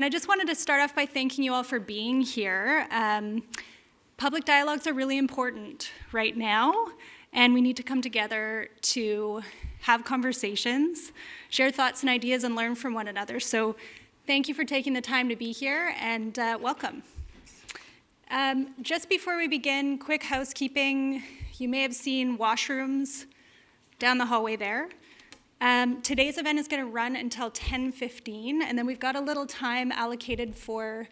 I just wanted to start off by thanking you all for being here. Public dialogues are really important right now, and we need to come together to have conversations, share thoughts and ideas, and learn from one another. So thank you for taking the time to be here, and welcome. Just before we begin, quick housekeeping. You may have seen washrooms down the hallway there. Today's event is going to run until 10:15, and then we've got a little time allocated for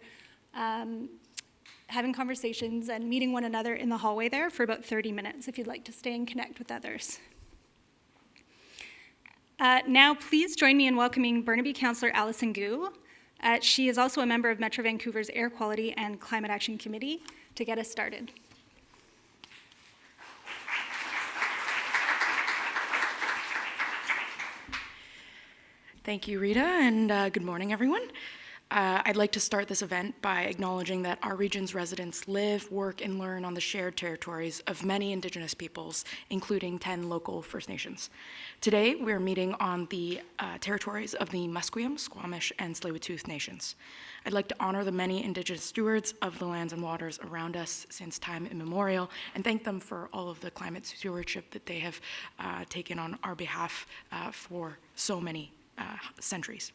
having conversations and meeting one another in the hallway there for about 30 minutes if you'd like to stay and connect with others. Now, please join me in welcoming Burnaby Councillor Alison Gu. She is also a member of Metro Vancouver's Air Quality and Climate Action Committee to get us started. Thank you, Rita, and good morning, everyone. I'd like to start this event by acknowledging that our region's residents live, work, and learn on the shared territories of many Indigenous peoples, including 10 local First Nations. Today, we're meeting on the territories of the Musqueam, Squamish, and Tsleil-Waututh Nations. I'd like to honor the many Indigenous stewards of the lands and waters around us since time immemorial, and thank them for all of the climate stewardship that they have taken on our behalf for so many centuries.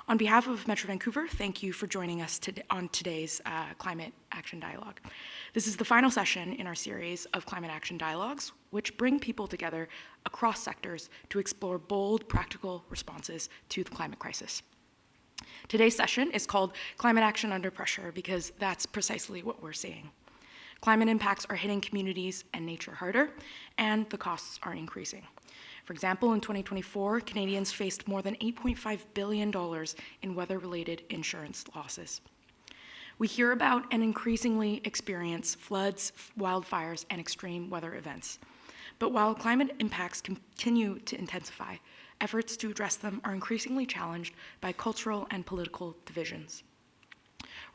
On behalf of Metro Vancouver, thank you for joining us on today's Climate Action Dialogue. This is the final session in our series of Climate Action Dialogues, which bring people together across sectors to explore bold, practical responses to the climate crisis. Today's session is called Climate Action Under Pressure because that's precisely what we're seeing. Climate impacts are hitting communities and nature harder, and the costs are increasing. For example, in 2024, Canadians faced more than $8.5 billion in weather-related insurance losses. We hear about and increasingly experience floods, wildfires, and extreme weather events. But while climate impacts continue to intensify, efforts to address them are increasingly challenged by cultural and political divisions.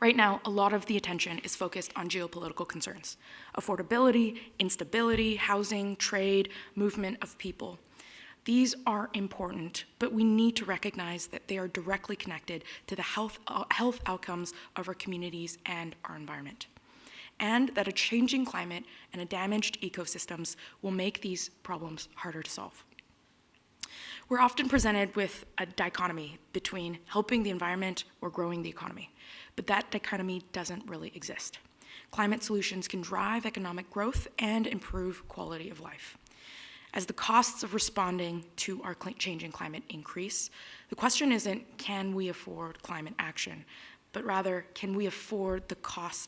Right now, a lot of the attention is focused on geopolitical concerns: affordability, instability, housing, trade, movement of people. These are important, but we need to recognize that they are directly connected to the health outcomes of our communities and our environment, and that a changing climate and a damaged ecosystems will make these problems harder to solve. We're often presented with a dichotomy between helping the environment or growing the economy, but that dichotomy doesn't really exist. Climate solutions can drive economic growth and improve quality of life. As the costs of responding to our changing climate increase, the question isn't, can we afford climate action, but rather, can we afford the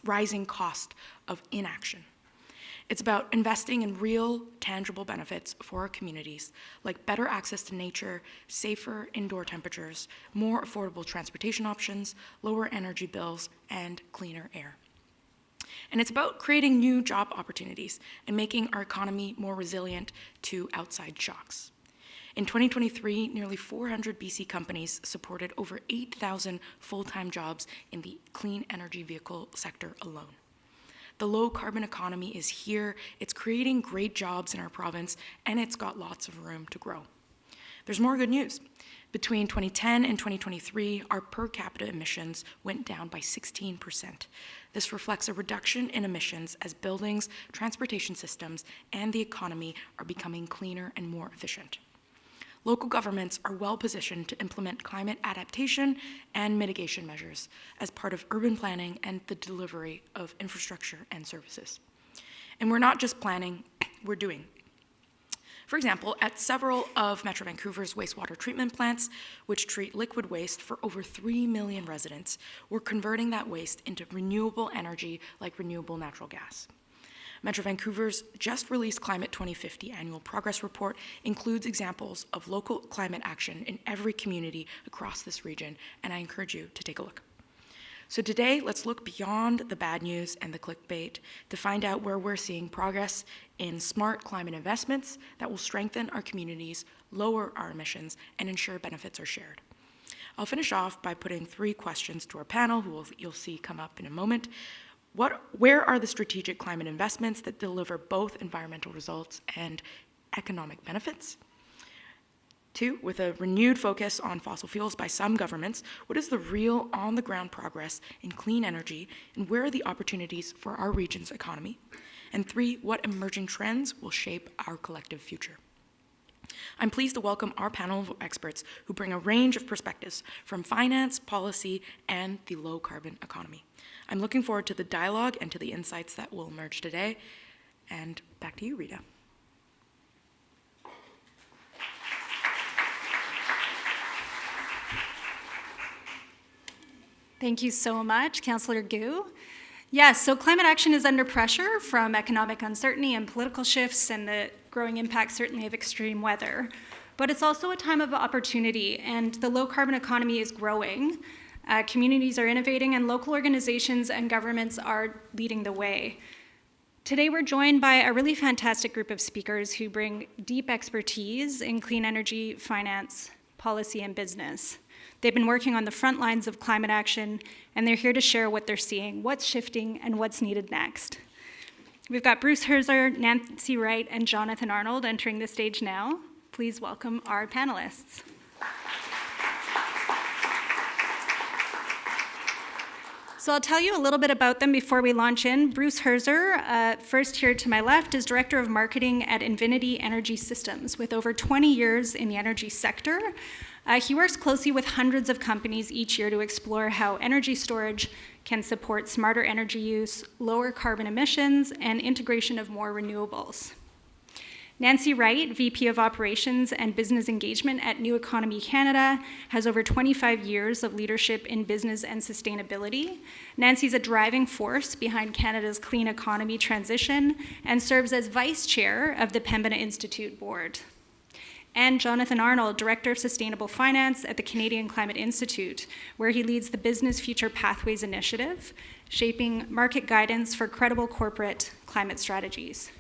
rising cost of inaction? It's about investing in real, tangible benefits for our communities, like better access to nature, safer indoor temperatures, more affordable transportation options, lower energy bills, and cleaner air. And it's about creating new job opportunities and making our economy more resilient to outside shocks. In 2023, nearly 400 BC companies supported over 8,000 full-time jobs in the clean energy vehicle sector alone. The low-carbon economy is here, it's creating great jobs in our province, and it's got lots of room to grow. There's more good news. Between 2010 and 2023, our per capita emissions went down by 16%. This reflects a reduction in emissions as buildings, transportation systems, and the economy are becoming cleaner and more efficient. Local governments are well positioned to implement climate adaptation and mitigation measures as part of urban planning and the delivery of infrastructure and services. And we're not just planning, we're doing. For example, at several of Metro Vancouver's wastewater treatment plants, which treat liquid waste for over 3 million residents, we're converting that waste into renewable energy like renewable natural gas. Metro Vancouver's just released Climate 2050 annual progress report includes examples of local climate action in every community across this region, and I encourage you to take a look. So today, let's look beyond the bad news and the clickbait to find out where we're seeing progress in smart climate investments that will strengthen our communities, lower our emissions, and ensure benefits are shared. I'll finish off by putting 3 questions to our panel, who you'll see come up in a moment. Where are the strategic climate investments that deliver both environmental results and economic benefits? 2, with a renewed focus on fossil fuels by some governments, what is the real on-the-ground progress in clean energy, and where are the opportunities for our region's economy? And 3, what emerging trends will shape our collective future? I'm pleased to welcome our panel of experts who bring a range of perspectives from finance, policy, and the low-carbon economy. I'm looking forward to the dialogue and to the insights that will emerge today. And back to you, Rita. Thank you so much, Councillor Gu. Yes, so climate action is under pressure from economic uncertainty and political shifts and the growing impact, certainly, of extreme weather. But it's also a time of opportunity, and the low-carbon economy is growing. Communities are innovating, and local organizations and governments are leading the way. Today, we're joined by a really fantastic group of speakers who bring deep expertise in clean energy, finance, policy, and business. They've been working on the front lines of climate action, and they're here to share what they're seeing, what's shifting, and what's needed next. We've got Bruce Herzer, Nancy Wright, and Jonathan Arnold entering the stage now. Please welcome our panelists. So I'll tell you a little bit about them before we launch in. Bruce Herzer, first here to my left, is Director of Marketing at Invinity Energy Systems. With over 20 years in the energy sector, he works closely with hundreds of companies each year to explore how energy storage can support smarter energy use, lower carbon emissions, and integration of more renewables. Nancy Wright, VP of Operations and Business Engagement at New Economy Canada, has over 25 years of leadership in business and sustainability. Nancy's a driving force behind Canada's clean economy transition and serves as Vice Chair of the Pembina Institute Board. And Jonathan Arnold, Director of Sustainable Finance at the Canadian Climate Institute, where he leads the Business Future Pathways Initiative, shaping market guidance for credible corporate climate strategies.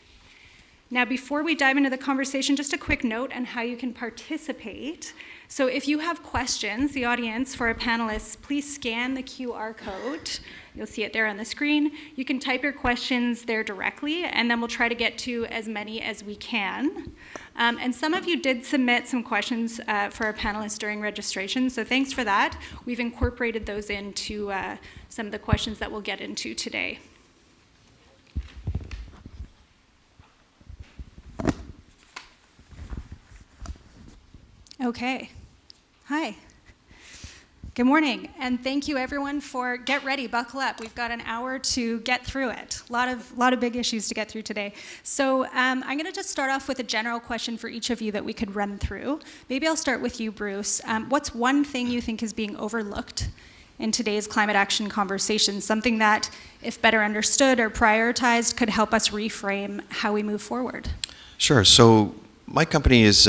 Now, before we dive into the conversation, just a quick note on how you can participate. So if you have questions, the audience, for our panelists, please scan the QR code. You'll see it there on the screen. You can type your questions there directly, and then we'll try to get to as many as we can. And some of you did submit some questions for our panelists during registration, so thanks for that. We've incorporated those into some of the questions that we'll get into today. Okay. Hi. Good morning, and thank you everyone for, get ready, buckle up. We've got an hour to get through it. A lot of big issues to get through today. So I'm going to just start off with a general question for each of you that we could run through. Maybe I'll start with you, Bruce. What's one thing you think is being overlooked in today's climate action conversation? Something that, if better understood or prioritized, could help us reframe how we move forward? Sure. So my company is,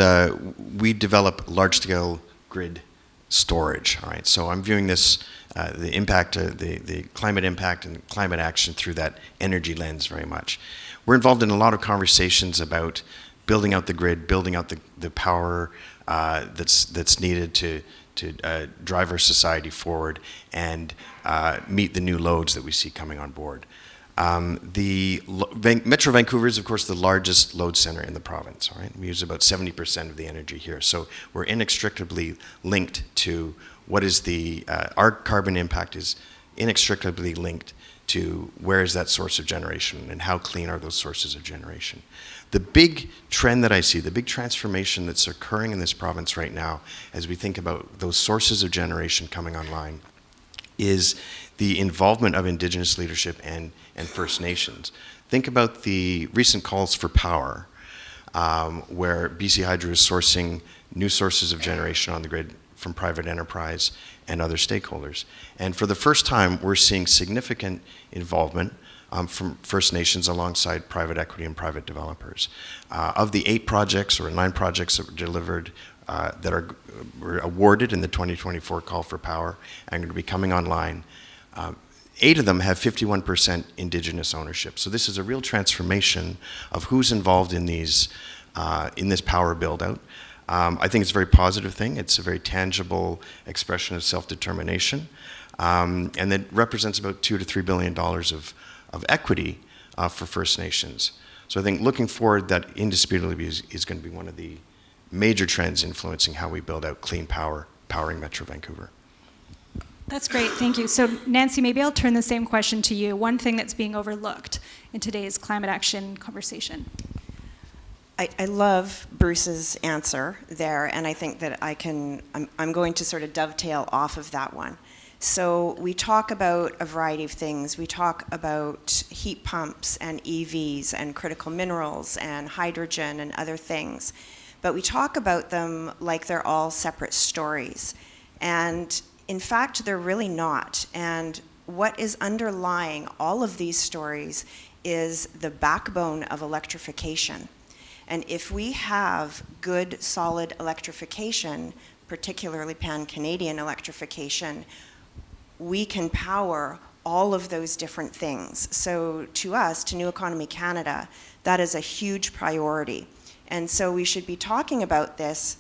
we develop large-scale grid storage, all right? So I'm viewing this, the impact, the climate impact and climate action through that energy lens very much. We're involved in a lot of conversations about building out the grid, building out the power that's needed to drive our society forward and meet the new loads that we see coming on board. Metro Vancouver is, of course, the largest load center in the province. All right? We use about 70% of the energy here. So we're inextricably linked to what is our carbon impact is inextricably linked to where is that source of generation and how clean are those sources of generation. The big trend that I see, the big transformation that's occurring in this province right now as we think about those sources of generation coming online is the involvement of Indigenous leadership and First Nations. Think about the recent calls for power, where BC Hydro is sourcing new sources of generation on the grid from private enterprise and other stakeholders. And for the first time, we're seeing significant involvement from First Nations alongside private equity and private developers. Of the 8 projects or 9 projects that were delivered were awarded in the 2024 call for power and are going to be coming online, 8 of them have 51% Indigenous ownership. So this is a real transformation of who's involved in these, in this power build-out. I think it's a very positive thing. It's a very tangible expression of self-determination, and that represents about $2 to $3 billion of equity for First Nations. So I think looking forward, that indisputably is going to be one of the major trends influencing how we build out clean power, powering Metro Vancouver. That's great, thank you. So Nancy, maybe I'll turn the same question to you. One thing that's being overlooked in today's climate action conversation. I love Bruce's answer there, and I think that I'm going to sort of dovetail off of that one. So we talk about a variety of things. We talk about heat pumps and EVs and critical minerals and hydrogen and other things, but we talk about them like they're all separate stories. And in fact, they're really not. And what is underlying all of these stories is the backbone of electrification. And if we have good, solid electrification, particularly pan-Canadian electrification, we can power all of those different things. So to us, to New Economy Canada, that is a huge priority. And so we should be talking about this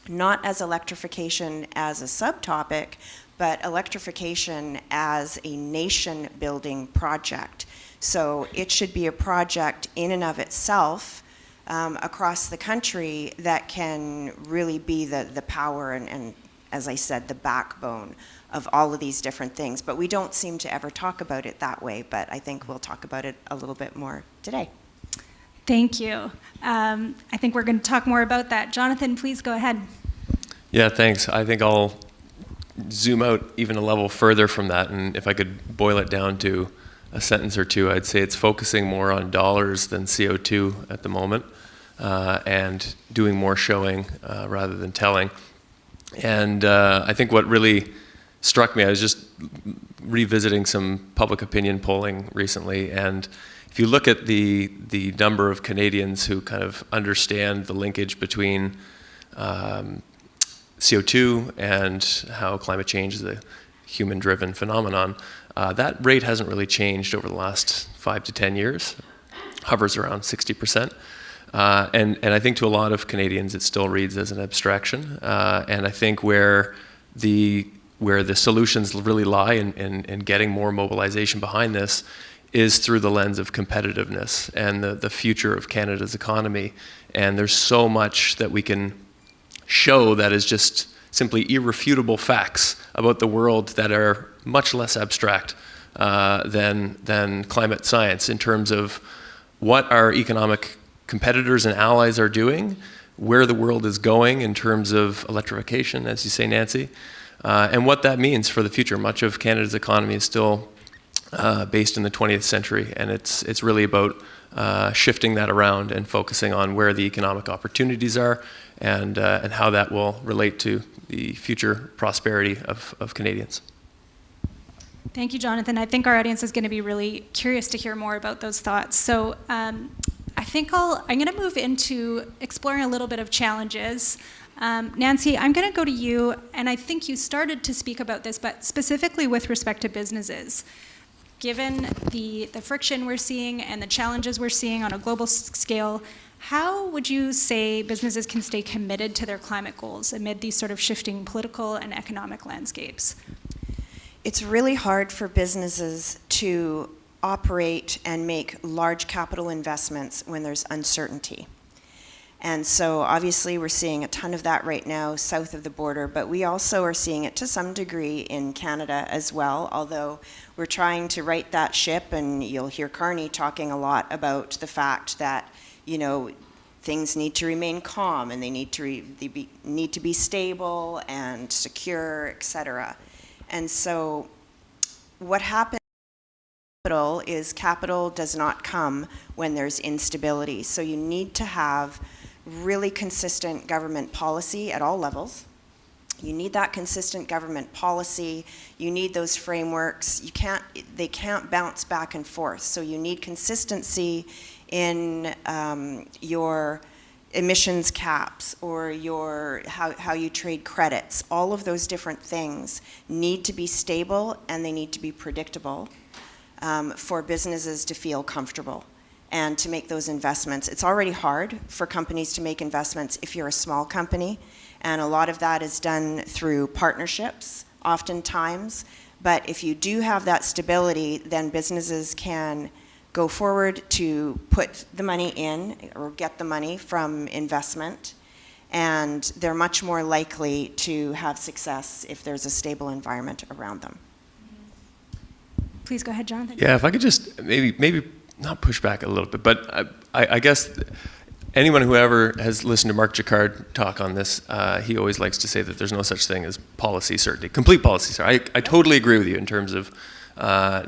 not as electrification as a subtopic, but electrification as a nation-building project. So it should be a project in and of itself across the country that can really be the power and, as I said, the backbone of all of these different things. But we don't seem to ever talk about it that way, but I think we'll talk about it a little bit more today. Thank you. I think we're going to talk more about that. Jonathan, please go ahead. Yeah, thanks. I think I'll zoom out even a level further from that, and if I could boil it down to a sentence or two, I'd say it's focusing more on dollars than CO2 at the moment, and doing more showing rather than telling. And I think what really struck me, I was just revisiting some public opinion polling recently, and if you look at the number of Canadians who kind of understand the linkage between CO2 and how climate change is a human-driven phenomenon, that rate hasn't really changed over the last 5 to 10 years, hovers around 60%. And I think to a lot of Canadians it still reads as an abstraction. And I think where the solutions really lie in getting more mobilization behind this is through the lens of competitiveness and the future of Canada's economy. And there's so much that we can show that is just simply irrefutable facts about the world that are much less abstract than climate science in terms of what our economic competitors and allies are doing, where the world is going in terms of electrification, as you say, Nancy, and what that means for the future. Much of Canada's economy is still based in the 20th century, and it's really about shifting that around and focusing on where the economic opportunities are and how that will relate to the future prosperity of Canadians. Thank you, Jonathan. I think our audience is going to be really curious to hear more about those thoughts. So I think I'm going to move into exploring a little bit of challenges. Nancy, I'm going to go to you, and I think you started to speak about this, but specifically with respect to businesses. Given the friction we're seeing and the challenges we're seeing on a global scale, how would you say businesses can stay committed to their climate goals amid these sort of shifting political and economic landscapes? It's really hard for businesses to operate and make large capital investments when there's uncertainty. And so obviously we're seeing a ton of that right now south of the border, but we also are seeing it to some degree in Canada as well, although we're trying to right that ship, and you'll hear Carney talking a lot about the fact that, you know, things need to remain calm and they need to be stable and secure, et cetera. And so what happens is capital does not come when there's instability. So you need to have really consistent government policy at all levels. You need that consistent government policy. You need those frameworks. They can't bounce back and forth. So you need consistency in your emissions caps or how you trade credits. All of those different things need to be stable and they need to be predictable for businesses to feel comfortable and to make those investments. It's already hard for companies to make investments if you're a small company, and a lot of that is done through partnerships oftentimes. But if you do have that stability, then businesses can go forward to put the money in or get the money from investment. and they're much more likely to have success if there's a stable environment around them. Please go ahead, Jonathan. Yeah, if I could just maybe not push back a little bit, but I guess anyone who ever has listened to Mark Jacquard talk on this, he always likes to say that there's no such thing as policy certainty, complete policy certainty. I totally agree with you in terms of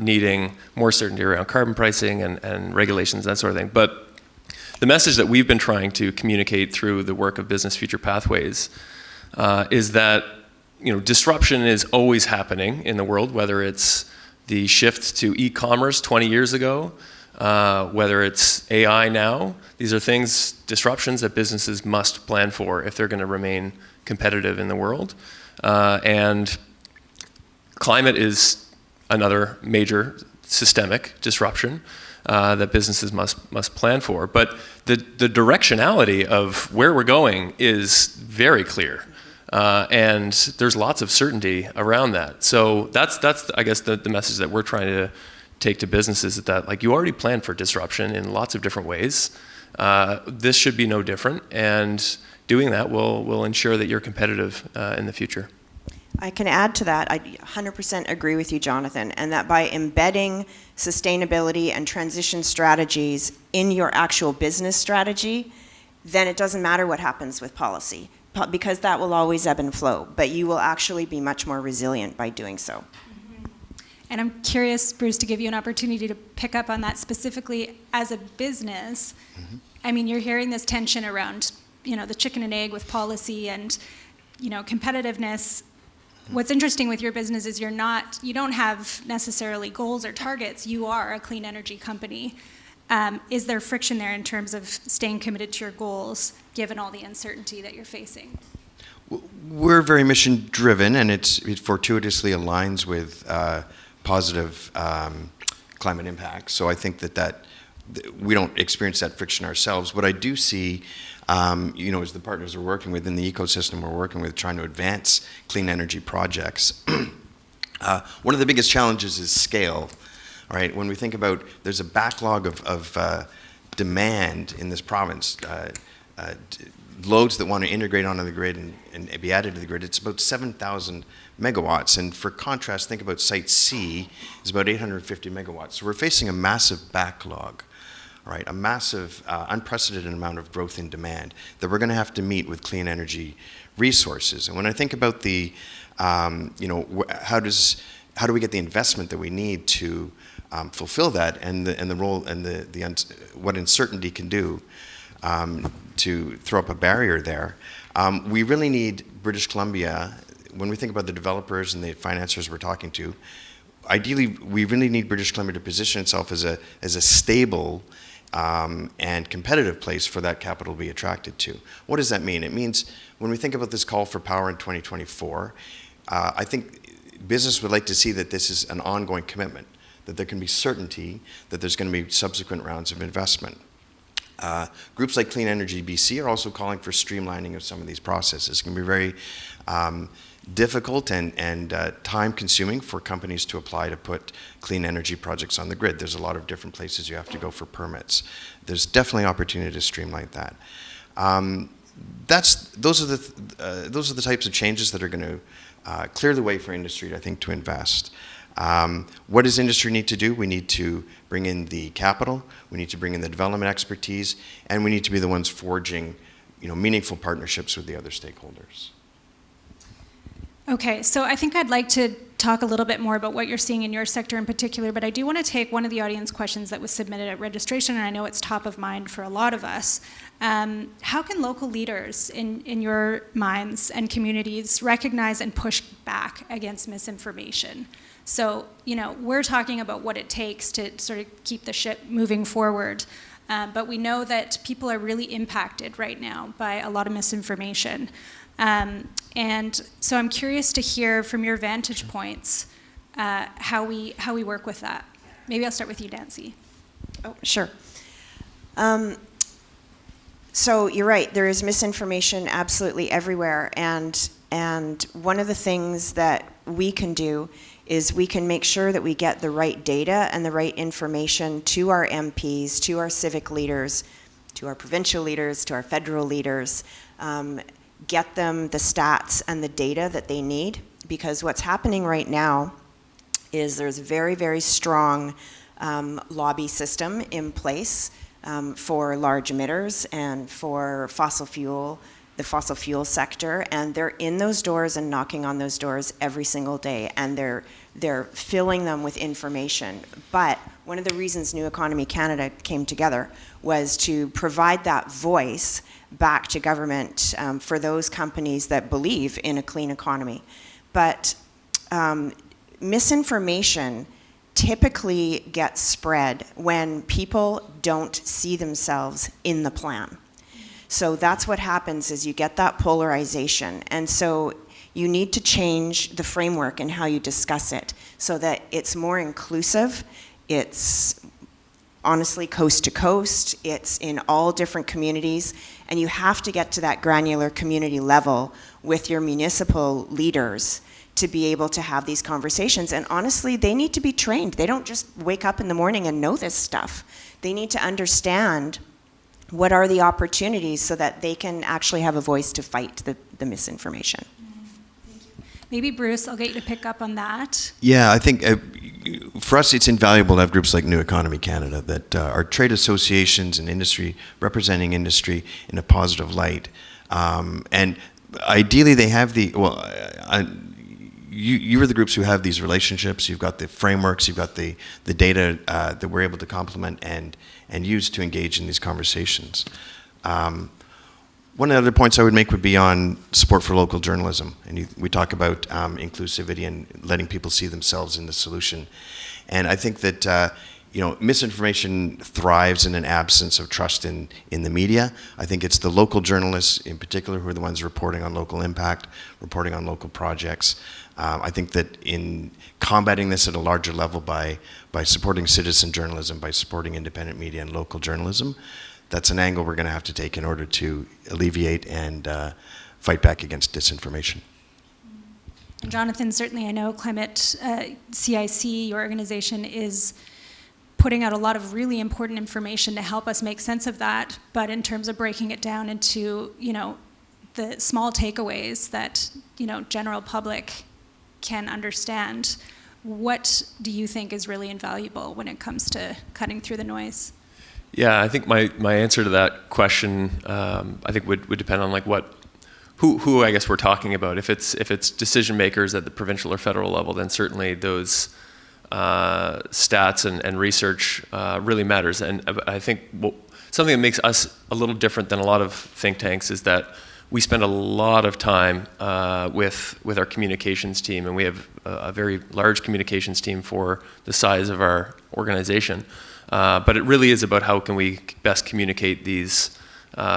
needing more certainty around carbon pricing and regulations, that sort of thing. But the message that we've been trying to communicate through the work of Business Future Pathways is that disruption is always happening in the world, whether it's the shift to e-commerce 20 years ago, whether it's AI now. These are disruptions that businesses must plan for if they're going to remain competitive in the world. And climate is another major systemic disruption that businesses must plan for. But the directionality of where we're going is very clear. And there's lots of certainty around that. So that's I guess the message that we're trying to take to businesses, is that you already plan for disruption in lots of different ways. This should be no different, and doing that will ensure that you're competitive in the future. I can add to that. I 100% agree with you, Jonathan, and that by embedding sustainability and transition strategies in your actual business strategy, then it doesn't matter what happens with policy, because that will always ebb and flow, but you will actually be much more resilient by doing so. And I'm curious, Bruce, to give you an opportunity to pick up on that specifically as a business. I mean, you're hearing this tension around, the chicken and egg with policy and, competitiveness. What's interesting with your business is you don't have necessarily goals or targets. You are a clean energy company. Is there friction there in terms of staying committed to your goals, given all the uncertainty that you're facing? We're very mission driven, and it fortuitously aligns with positive climate impact. So I think that we don't experience that friction ourselves. What I do see, as the partners we're working with in the ecosystem we're working with, trying to advance clean energy projects, one of the biggest challenges is scale. All right, when we think about, there's a backlog of demand in this province, loads that want to integrate onto the grid and be added to the grid. It's about 7,000 megawatts, and for contrast, think about Site C is about 850 megawatts. So we're facing a massive backlog, right? A massive, unprecedented amount of growth in demand that we're going to have to meet with clean energy resources. And when I think about the, how do we get the investment that we need to fulfill that, and the role and what uncertainty can do to throw up a barrier there, we really need British Columbia. When we think about the developers and the financiers we're talking to, ideally, we really need British Columbia to position itself as a stable and competitive place for that capital to be attracted to. What does that mean? It means when we think about this call for power in 2024, I think business would like to see that this is an ongoing commitment, that there can be certainty that there's going to be subsequent rounds of investment. Groups like Clean Energy BC are also calling for streamlining of some of these processes. It's going to be very difficult and time-consuming for companies to apply to put clean energy projects on the grid. There's a lot of different places you have to go for permits. There's definitely opportunity to streamline that. Those are the types of changes that are going to clear the way for industry, I think, to invest. What does industry need to do? We need to bring in the capital, we need to bring in the development expertise, and we need to be the ones forging, meaningful partnerships with the other stakeholders. Okay, so I think I'd like to talk a little bit more about what you're seeing in your sector in particular, but I do want to take one of the audience questions that was submitted at registration, and I know it's top of mind for a lot of us. How can local leaders in your minds and communities recognize and push back against misinformation? So, we're talking about what it takes to sort of keep the ship moving forward, but we know that people are really impacted right now by a lot of misinformation. And so I'm curious to hear from your vantage points how we work with that. Maybe I'll start with you, Nancy. Oh, sure. So you're right, there is misinformation absolutely everywhere, and one of the things that we can do is we can make sure that we get the right data and the right information to our MPs, to our civic leaders, to our provincial leaders, to our federal leaders, get them the stats and the data that they need, because what's happening right now is there's a very, very strong lobby system in place for large emitters and for the fossil fuel sector, and they're in those doors and knocking on those doors every single day, and they're filling them with information. But one of the reasons New Economy Canada came together was to provide that voice back to government for those companies that believe in a clean economy. But misinformation typically gets spread when people don't see themselves in the plan. So that's what happens, is you get that polarization. And so you need to change the framework and how you discuss it so that it's more inclusive. It's honestly coast to coast. It's in all different communities. And you have to get to that granular community level with your municipal leaders to be able to have these conversations. And honestly, they need to be trained. They don't just wake up in the morning and know this stuff. They need to understand what are the opportunities so that they can actually have a voice to fight the misinformation. Maybe Bruce, I'll get you to pick up on that. Yeah, I think for us it's invaluable to have groups like New Economy Canada that are trade associations and industry, representing industry in a positive light. And ideally they have you are the groups who have these relationships. You've got the frameworks, you've got the data that we're able to complement and use to engage in these conversations. One of the other points I would make would be on support for local journalism. And we talk about inclusivity and letting people see themselves in the solution. And I think that misinformation thrives in an absence of trust in the media. I think it's the local journalists in particular who are the ones reporting on local impact, reporting on local projects. I think that in combating this at a larger level by supporting citizen journalism, by supporting independent media and local journalism, that's an angle we're going to have to take in order to alleviate and fight back against disinformation. And Jonathan, certainly I know Climate CIC, your organization, is putting out a lot of really important information to help us make sense of that, but in terms of breaking it down into, the small takeaways that, general public can understand, what do you think is really invaluable when it comes to cutting through the noise? Yeah, I think my answer to that question, I think would depend on who I guess we're talking about. If it's decision makers at the provincial or federal level, then certainly those stats and research really matters. And I think something that makes us a little different than a lot of think tanks is that we spend a lot of time with our communications team, and we have a very large communications team for the size of our organization. But it really is about how can we best communicate these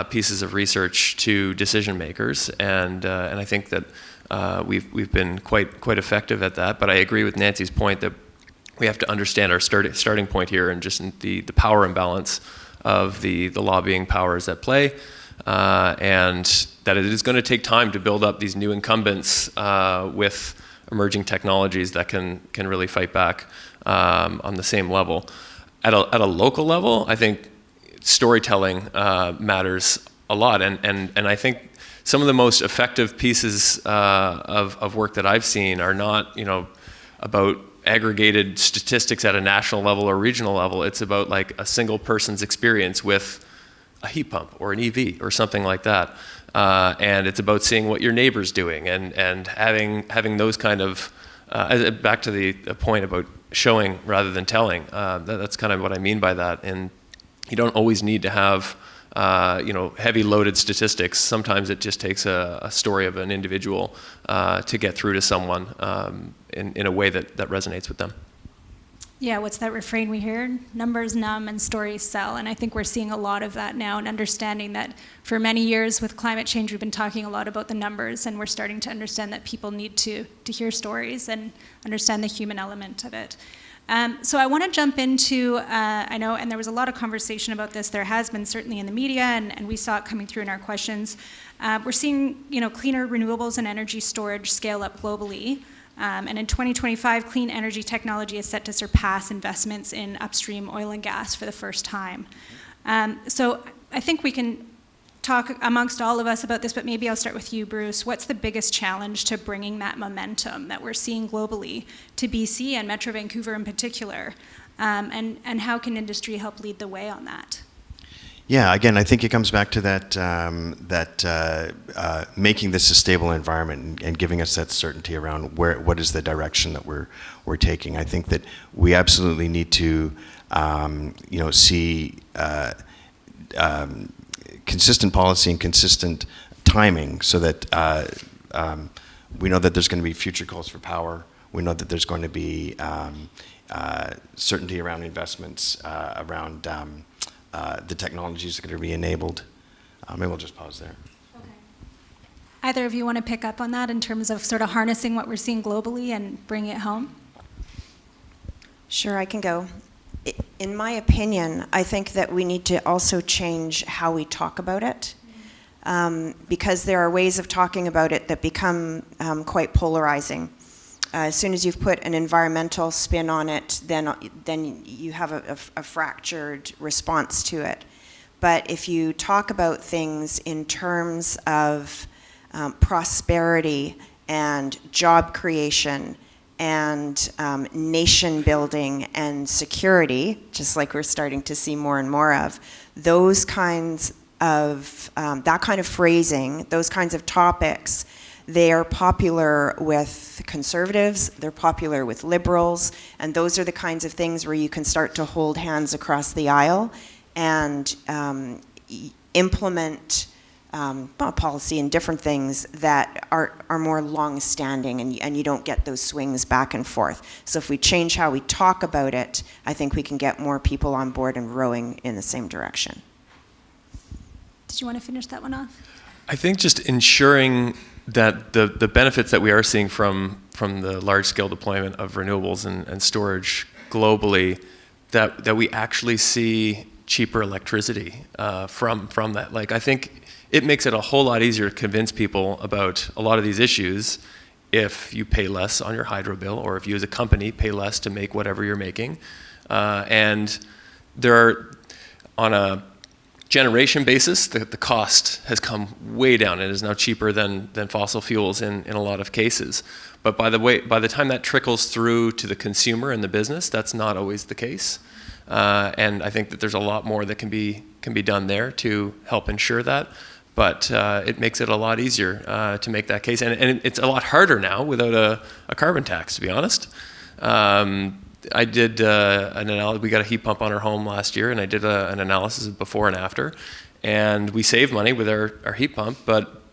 pieces of research to decision makers, and I think that we've been quite effective at that. But I agree with Nancy's point that we have to understand our starting point here and just the power imbalance of the lobbying powers at play, and that it is going to take time to build up these new incumbents with emerging technologies that can really fight back on the same level. At a local level, I think storytelling matters a lot, and I think some of the most effective pieces of work that I've seen are not about aggregated statistics at a national level or regional level. It's about like a single person's experience with a heat pump or an EV or something like that, and it's about seeing what your neighbor's doing and having those kind of back to the point about showing rather than telling. That's kind of what I mean by that. And you don't always need to have heavy loaded statistics. Sometimes it just takes a story of an individual to get through to someone in a way that resonates with them. Yeah, what's that refrain we hear? Numbers numb and stories sell. And I think we're seeing a lot of that now, and understanding that for many years with climate change, we've been talking a lot about the numbers, and we're starting to understand that people need to hear stories and understand the human element of it. So I want to jump into, I know, and there was a lot of conversation about this. There has been certainly in the media, and we saw it coming through in our questions. We're seeing, cleaner renewables and energy storage scale up globally. And in 2025, clean energy technology is set to surpass investments in upstream oil and gas for the first time. So I think we can talk amongst all of us about this, but maybe I'll start with you, Bruce. What's the biggest challenge to bringing that momentum that we're seeing globally to BC and Metro Vancouver in particular? And how can industry help lead the way on that? Yeah, again, I think it comes back to that making this a stable environment and giving us that certainty around what is the direction that we're taking. I think that we absolutely need to see consistent policy and consistent timing, so that we know that there's going to be future calls for power. We know that there's going to be certainty around investments, around the technologies that are going to be enabled. Maybe we'll just pause there. Okay. Either of you want to pick up on that in terms of sort of harnessing what we're seeing globally and bringing it home? Sure, I can go. In my opinion, I think that we need to also change how we talk about it, because there are ways of talking about it that become quite polarizing. As soon as you've put an environmental spin on it, then you have a fractured response to it. But if you talk about things in terms of prosperity and job creation and nation building and security, just like we're starting to see more and more of, those kinds of, that kind of phrasing, those kinds of topics, they are popular with conservatives, they're popular with liberals, and those are the kinds of things where you can start to hold hands across the aisle and implement policy and different things that are more long-standing, and you don't get those swings back and forth. So if we change how we talk about it, I think we can get more people on board and rowing in the same direction. Did you want to finish that one off? I think just ensuring that the benefits that we are seeing from the large-scale deployment of renewables and storage globally, that we actually see cheaper electricity from that. Like, I think it makes it a whole lot easier to convince people about a lot of these issues if you pay less on your hydro bill, or if you as a company pay less to make whatever you're making. And there are, on a generation basis, the cost has come way down. It is now cheaper than fossil fuels in a lot of cases. But by the time that trickles through to the consumer and the business, that's not always the case. And I think that there's a lot more that can be done there to help ensure that. But it makes it a lot easier to make that case. And it's a lot harder now without a carbon tax, to be honest. I did an analysis. We got a heat pump on our home last year, and I did an analysis of before and after. And we saved money with our heat pump, but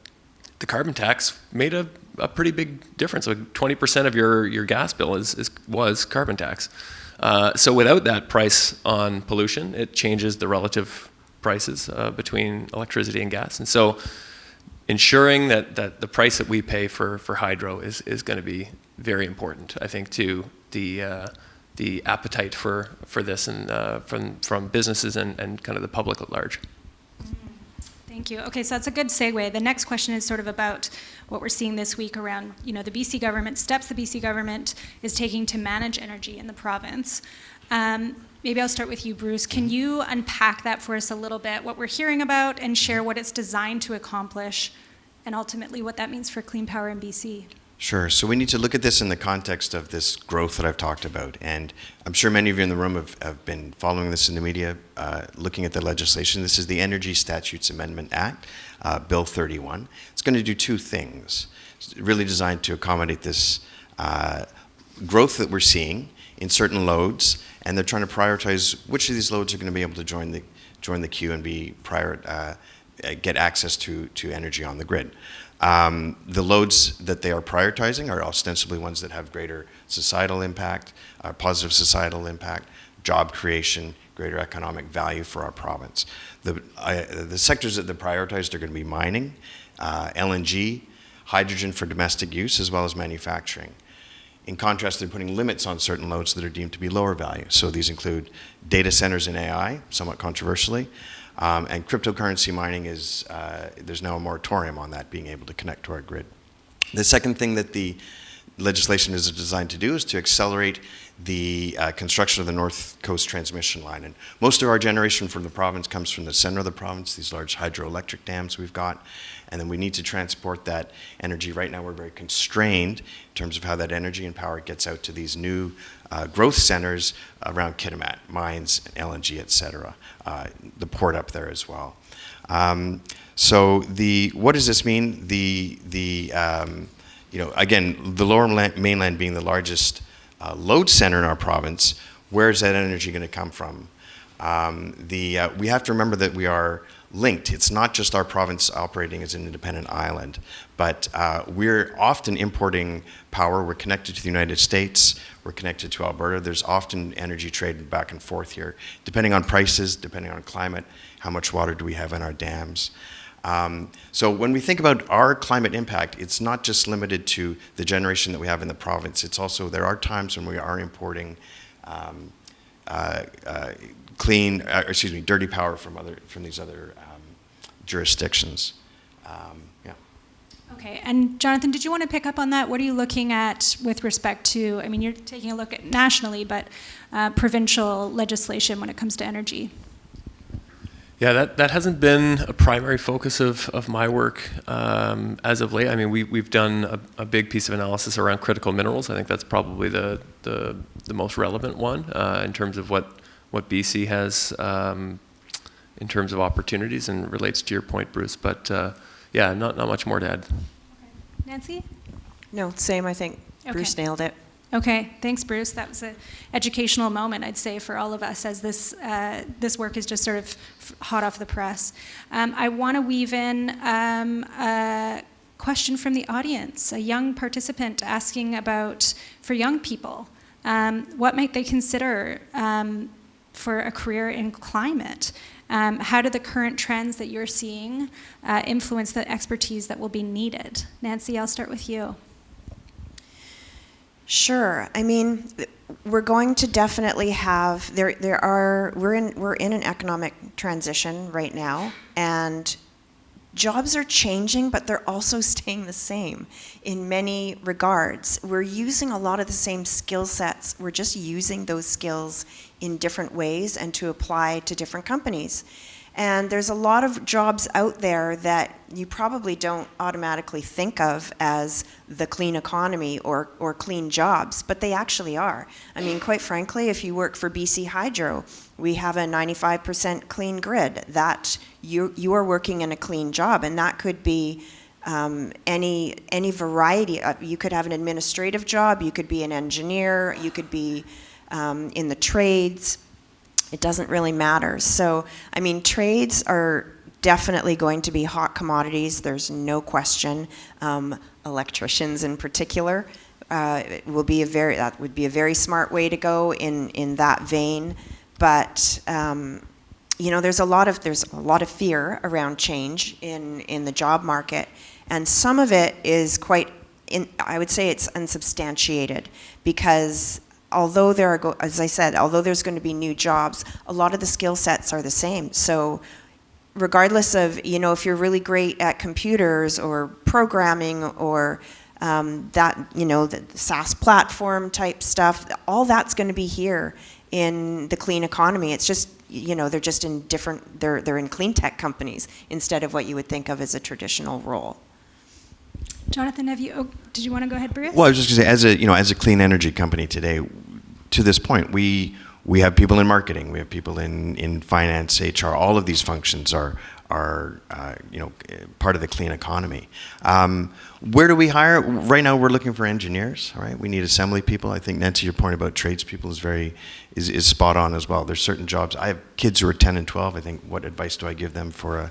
the carbon tax made a pretty big difference. Like 20% of your gas bill was carbon tax. So without that price on pollution, it changes the relative prices between electricity and gas. And so ensuring that the price that we pay for hydro is going to be very important, I think, to the appetite for this and from businesses and kind of the public at large. Thank you. Okay, so that's a good segue. The next question is sort of about what we're seeing this week around, the BC government, steps the BC government is taking to manage energy in the province. Maybe I'll start with you, Bruce. Can you unpack that for us a little bit, what we're hearing about, and share what it's designed to accomplish, and ultimately what that means for clean power in BC? Sure. So we need to look at this in the context of this growth that I've talked about. And I'm sure many of you in the room have been following this in the media, looking at the legislation. This is the Energy Statutes Amendment Act, Bill 31. It's going to do two things. It's really designed to accommodate this growth that we're seeing in certain loads, and they're trying to prioritize which of these loads are going to be able to join the queue and get access to energy on the grid. The loads that they are prioritizing are ostensibly ones that have greater societal impact, positive societal impact, job creation, greater economic value for our province. The sectors that they're prioritized are going to be mining, LNG, hydrogen for domestic use, as well as manufacturing. In contrast, they're putting limits on certain loads that are deemed to be lower value. So these include data centers and AI, somewhat controversially, and cryptocurrency mining is, there's now a moratorium on that being able to connect to our grid. The second thing that the legislation is designed to do is to accelerate the construction of the North Coast transmission line. And most of our generation from the province comes from the center of the province, these large hydroelectric dams we've got. And then we need to transport that energy. Right now we're very constrained in terms of how that energy and power gets out to these new growth centers around Kitimat, mines, LNG, et cetera. The port up there as well. So what does this mean? Again, the Lower Mainland being the largest load center in our province, where's that energy going to come from? We have to remember that we are linked. It's not just our province operating as an independent island, but we're often importing power. We're connected to the United States. We're connected to Alberta. There's often energy traded back and forth here, depending on prices, depending on climate, how much water do we have in our dams. So when we think about our climate impact, it's not just limited to the generation that we have in the province. It's also, there are times when we are importing dirty power from these other jurisdictions. Yeah. Okay, and Jonathan, did you want to pick up on that? What are you looking at with respect to, I mean, you're taking a look at nationally, but provincial legislation when it comes to energy? Yeah, that hasn't been a primary focus of my work as of late. I mean, we've done a big piece of analysis around critical minerals. I think that's probably the most relevant one in terms of what BC has in terms of opportunities and relates to your point, Bruce. But yeah, not much more to add. Okay. Nancy? No, same, I think. Bruce nailed it. Okay, thanks, Bruce. That was an educational moment, I'd say, for all of us, as this work is just sort of hot off the press. I want to weave in a question from the audience, a young participant asking about, for young people, what might they consider for a career in climate? How do the current trends that you're seeing influence the expertise that will be needed? Nancy, I'll start with you. Sure. I mean, we're going to definitely have we're in an economic transition right now, and jobs are changing, but they're also staying the same in many regards. We're using a lot of the same skill sets. We're just using those skills in different ways and to apply to different companies. And there's a lot of jobs out there that you probably don't automatically think of as the clean economy or clean jobs, but they actually are. I mean, quite frankly, if you work for BC Hydro, we have a 95% clean grid. That you are working in a clean job, and that could be any variety. You could have an administrative job, you could be an engineer, you could be in the trades. It doesn't really matter. So, I mean, trades are definitely going to be hot commodities. There's no question. Electricians in particular that would be a very smart way to go in that vein. But you know, there's a lot of fear around change in the job market, and some of it is I would say it's unsubstantiated, because although as I said, although there's going to be new jobs, a lot of the skill sets are the same. So regardless of, you know, if you're really great at computers or programming or that, you know, the SaaS platform type stuff, all that's going to be here in the clean economy. It's just, you know, they're just in different, they're in clean tech companies instead of what you would think of as a traditional role. Jonathan, did you want to go ahead, Bruce? Well, I was just going to say, as a clean energy company today, to this point, we have people in marketing, we have people in finance, HR. All of these functions are part of the clean economy. Where do we hire? Right now, we're looking for engineers. Right, we need assembly people. I think, Nancy, your point about tradespeople is spot on as well. There's certain jobs. I have kids who are 10 and 12. I think, what advice do I give them for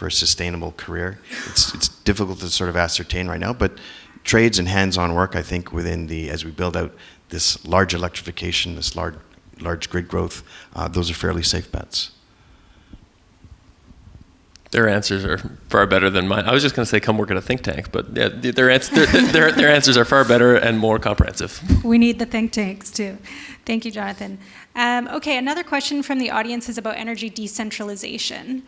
a sustainable career? It's difficult to sort of ascertain right now, but trades and hands-on work, I think, as we build out this large electrification, this large grid growth, those are fairly safe bets. Their answers are far better than mine. I was just going to say, come work at a think tank, but yeah, their answers are far better and more comprehensive. We need the think tanks too. Thank you, Jonathan. Okay, another question from the audience is about energy decentralization,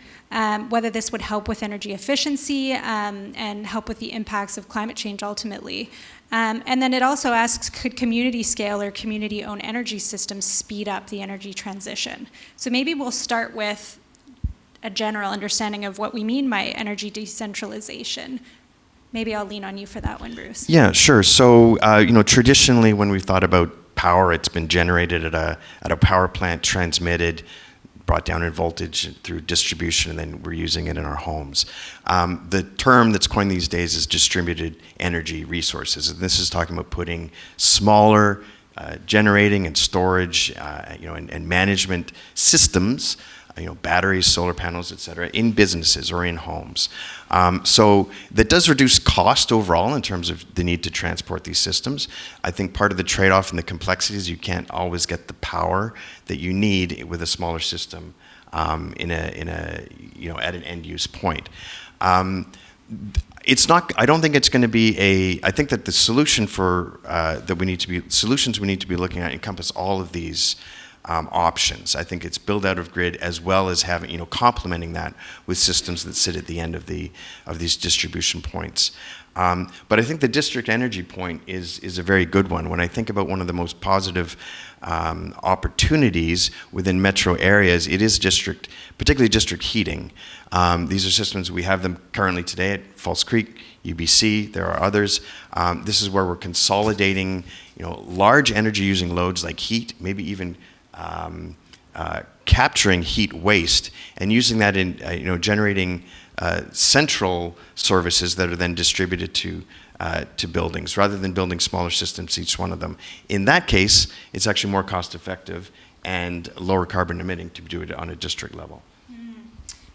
whether this would help with energy efficiency and help with the impacts of climate change ultimately. And then it also asks, could community scale or community-owned energy systems speed up the energy transition? So maybe we'll start with a general understanding of what we mean by energy decentralization. Maybe I'll lean on you for that one, Bruce. Yeah, sure. So, traditionally when we've thought about power, it's been generated at a power plant, transmitted, brought down in voltage through distribution, and then we're using it in our homes. The term that's coined these days is distributed energy resources, and this is talking about putting smaller generating and storage, and management systems, batteries, solar panels, et cetera, in businesses or in homes. So that does reduce cost overall in terms of the need to transport these systems. I think part of the trade-off and the complexity is you can't always get the power that you need with a smaller system at an end-use point. It's not. I don't think it's going to be I think that the solution solutions we need to be looking at encompass all of these options. I think it's build out of grid as well as having, complementing that with systems that sit at the end of these distribution points. But I think the district energy point is a very good one. When I think about one of the most positive opportunities within metro areas, it is particularly district heating. These are systems, we have them currently today at False Creek, UBC, there are others. This is where we're consolidating, large energy using loads like heat, maybe even capturing heat waste and using that in generating central services that are then distributed to buildings rather than building smaller systems, each one of them. In that case, it's actually more cost effective and lower carbon emitting to do it on a district level.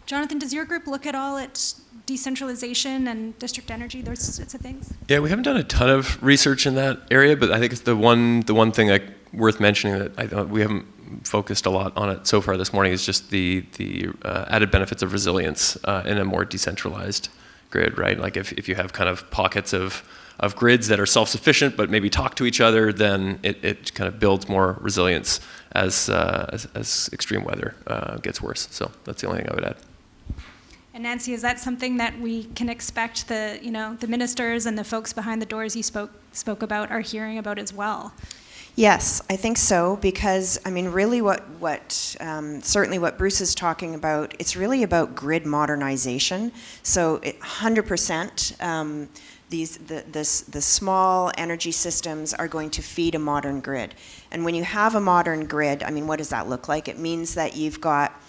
Jonathan, does your group look at all at decentralization and district energy, those sorts of things? Yeah, we haven't done a ton of research in that area, but I think it's the one thing worth mentioning that we haven't focused a lot on it so far this morning is just the added benefits of resilience in a more decentralized grid, right? Like if you have kind of pockets of grids that are self-sufficient but maybe talk to each other, then it kind of builds more resilience as extreme weather gets worse. So that's the only thing I would add. And Nancy, is that something that we can expect the ministers and the folks behind the doors you spoke about are hearing about as well? Yes, I think so, because really certainly what Bruce is talking about, it's really about grid modernization. So 100%, the small energy systems are going to feed a modern grid. And when you have a modern grid, what does that look like? It means that you've got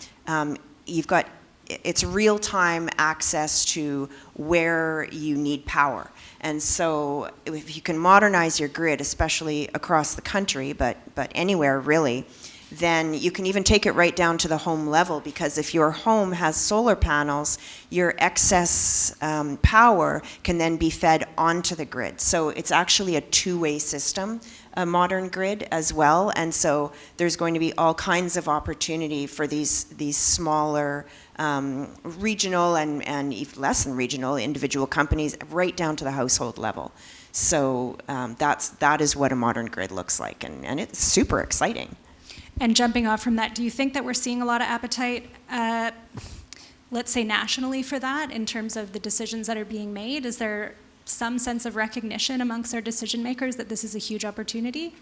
it's real-time access to where you need power. And so if you can modernize your grid, especially across the country, but anywhere really, then you can even take it right down to the home level, because if your home has solar panels, your excess power can then be fed onto the grid. So it's actually a two-way system, a modern grid as well. And so there's going to be all kinds of opportunity for these smaller regional and even less than regional individual companies right down to the household level. So that is what a modern grid looks like, and it's super exciting. And jumping off from that, do you think that we're seeing a lot of appetite, let's say nationally, for that in terms of the decisions that are being made? Is there some sense of recognition amongst our decision makers that this is a huge opportunity?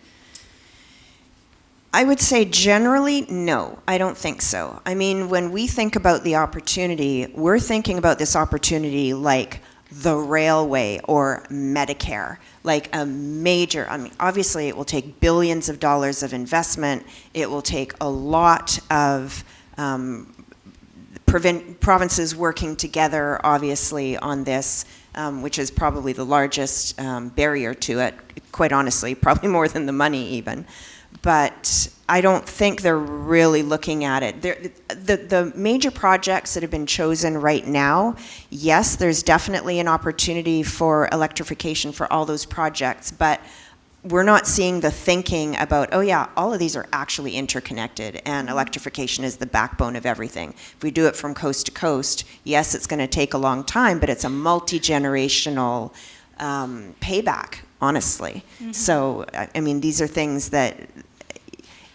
I would say generally, no, I don't think so. When we think about the opportunity, we're thinking about this opportunity like the railway or Medicare, like a major, obviously it will take billions of dollars of investment. It will take a lot of provinces working together, obviously, on this, which is probably the largest barrier to it, quite honestly, probably more than the money even. But I don't think they're really looking at it. The major projects that have been chosen right now, yes, there's definitely an opportunity for electrification for all those projects, but we're not seeing the thinking about, oh yeah, all of these are actually interconnected and electrification is the backbone of everything. If we do it from coast to coast, yes, it's going to take a long time, but it's a multi-generational payback, honestly. So, I mean, these are things that,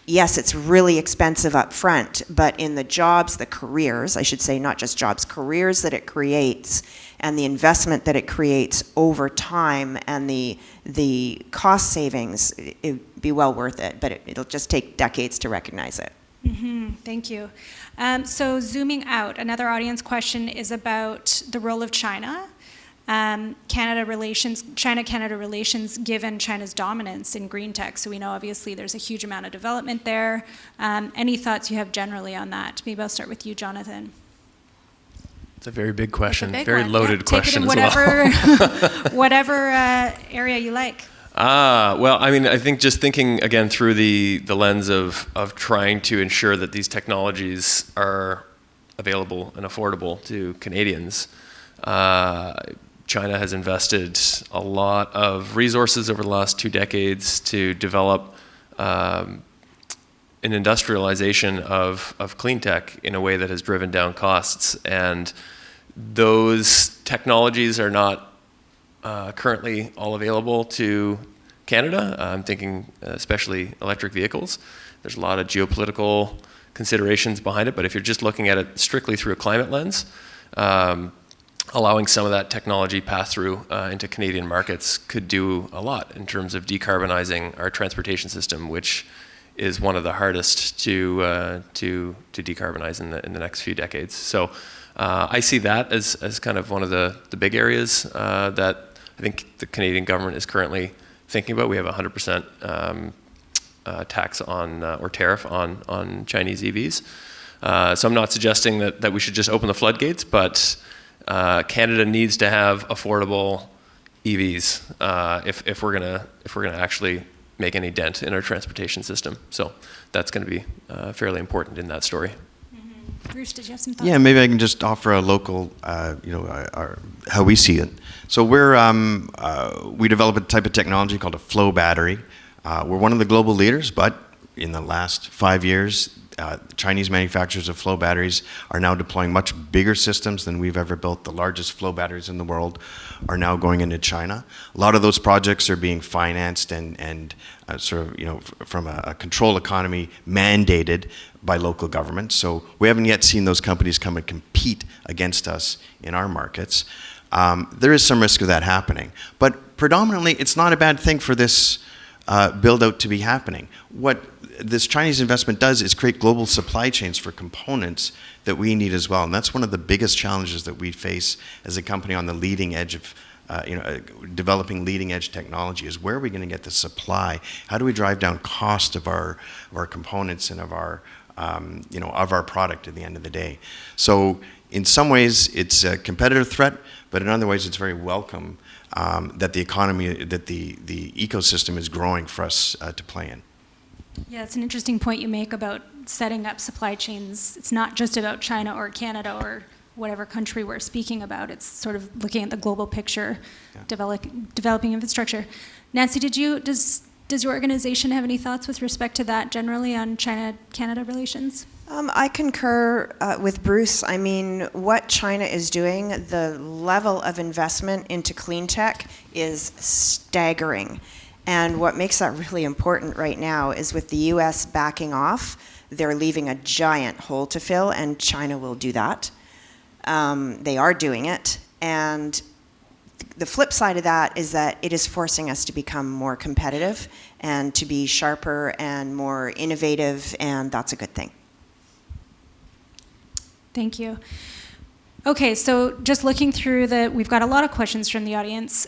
yes, it's really expensive up front, but in the jobs, the careers, I should say, not just jobs, careers that it creates and the investment that it creates over time and the cost savings, it'd be well worth it, but it'll just take decades to recognize it. Thank you. So zooming out, another audience question is about the role of China. China-Canada relations given China's dominance in green tech. So we know obviously there's a huge amount of development there. Any thoughts you have generally on that? Maybe I'll start with you, Jonathan. It's a very big question, Big very one. loaded question Take it in as well. whatever area you like. Well, I mean, I think just thinking again through the lens of trying to ensure that these technologies are available and affordable to Canadians. China has invested a lot of resources over the last 2 decades to develop an industrialization of clean tech in a way that has driven down costs. And those technologies are not currently all available to Canada. I'm thinking especially electric vehicles. There's a lot of geopolitical considerations behind it, but if you're just looking at it strictly through a climate lens, allowing some of that technology pass through into Canadian markets could do a lot in terms of decarbonizing our transportation system, which is one of the hardest to decarbonize in the next few decades. So I see that as kind of one of the big areas that I think the Canadian government is currently thinking about. We have a 100% tax on or tariff on Chinese EVs. So I'm not suggesting that we should just open the floodgates, but Canada needs to have affordable EVs if we're gonna actually make any dent in our transportation system. So that's going to be fairly important in that story. Bruce, did you have some thoughts? Yeah, maybe I can just offer a local, how we see it. So we develop a type of technology called a flow battery. We're one of the global leaders, but in the last 5 years, Chinese manufacturers of flow batteries are now deploying much bigger systems than we've ever built. The largest flow batteries in the world are now going into China. A lot of those projects are being financed and sort of, from a control economy mandated by local governments. So we haven't yet seen those companies come and compete against us in our markets. There is some risk of that happening, but predominantly it's not a bad thing for this build out to be happening. What this Chinese investment does is create global supply chains for components that we need as well. And that's one of the biggest challenges that we face as a company on the leading edge of developing leading edge technology is where are we going to get the supply? How do we drive down cost of our components and of our product at the end of the day? So in some ways it's a competitive threat, but in other ways it's very welcome that the economy, that the ecosystem is growing for us to play in. Yeah, it's an interesting point you make about setting up supply chains. It's not just about China or Canada or whatever country we're speaking about. It's sort of looking at the global picture, developing infrastructure. Nancy, does your organization have any thoughts with respect to that generally on China-Canada relations? I concur with Bruce. I mean, what China is doing, the level of investment into clean tech is staggering. And what makes that really important right now is with the US backing off, they're leaving a giant hole to fill, and China will do that. They are doing it. And the flip side of that is that it is forcing us to become more competitive and to be sharper and more innovative, and that's a good thing. Thank you. Okay, so just looking through we've got a lot of questions from the audience.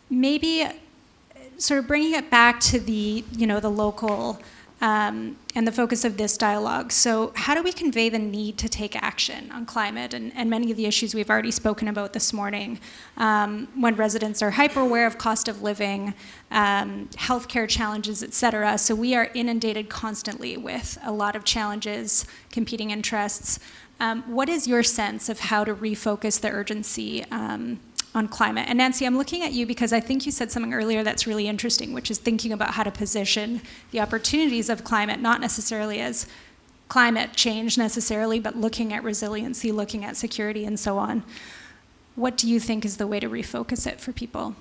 Maybe sort of bringing it back to the local and the focus of this dialogue. So how do we convey the need to take action on climate and many of the issues we've already spoken about this morning when residents are hyper aware of cost of living, healthcare challenges, et cetera. So we are inundated constantly with a lot of challenges, competing interests. What is your sense of how to refocus the urgency on climate. And Nancy, I'm looking at you because I think you said something earlier that's really interesting, which is thinking about how to position the opportunities of climate, not necessarily as climate change necessarily, but looking at resiliency, looking at security, and so on. What do you think is the way to refocus it for people?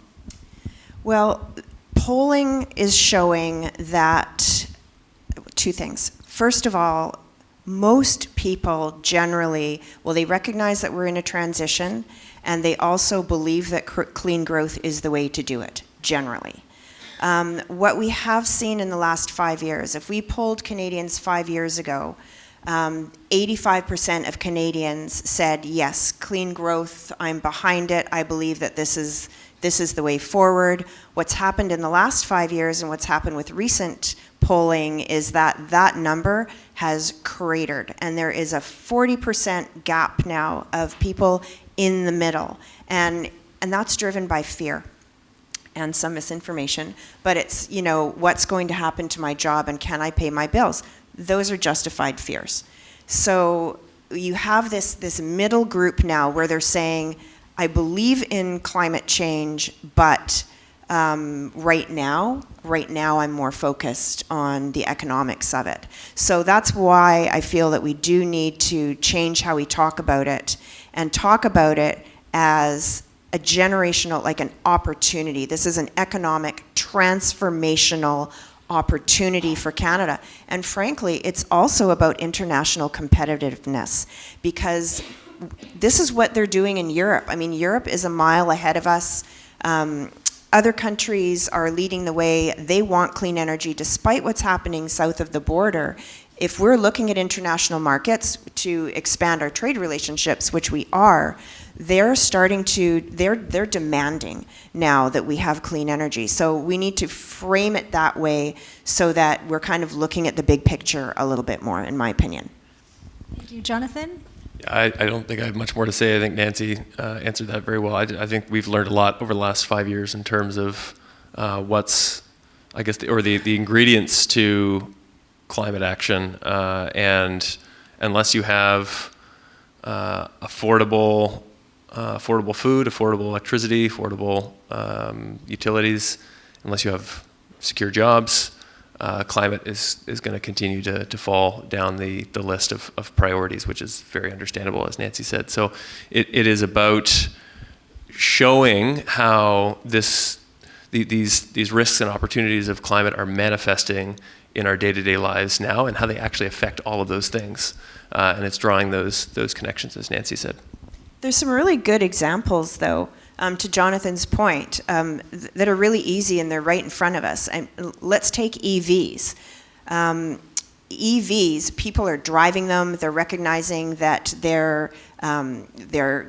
Well, polling is showing that two things. First of all, most people generally, well, they recognize that we're in a transition, and they also believe that clean growth is the way to do it, generally. What we have seen in the last 5 years, if we polled Canadians 5 years ago, 85% of Canadians said, yes, clean growth, I'm behind it, I believe that this is the way forward. What's happened in the last 5 years and what's happened with recent polling is that that number has cratered, and there is a 40% gap now of people in the middle, and that's driven by fear and some misinformation, but it's, you know, what's going to happen to my job and can I pay my bills? Those are justified fears. So you have this middle group now where they're saying, I believe in climate change, but right now I'm more focused on the economics of it. So that's why I feel that we do need to change how we talk about it and talk about it as a generational, like an opportunity. This is an economic transformational opportunity for Canada. And frankly, it's also about international competitiveness, because this is what they're doing in Europe. I mean, Europe is a mile ahead of us. Other countries are leading the way. They want clean energy despite what's happening south of the border. If we're looking at international markets to expand our trade relationships, which we are, they're demanding now that we have clean energy. So we need to frame it that way so that we're kind of looking at the big picture a little bit more, in my opinion. Thank you. Jonathan? I don't think I have much more to say. I think Nancy answered that very well. I think we've learned a lot over the last 5 years in terms of what's, I guess, the ingredients to climate action. And unless you have affordable food, affordable electricity, affordable utilities, unless you have secure jobs, climate is going to continue to fall down the list of priorities, which is very understandable, as Nancy said. So it is about showing how these risks and opportunities of climate are manifesting in our day-to-day lives now, and how they actually affect all of those things. And it's drawing those connections, as Nancy said. There's some really good examples, though, to Jonathan's point, that are really easy and they're right in front of us. Let's take EVs. EVs, people are driving them, they're recognizing that they're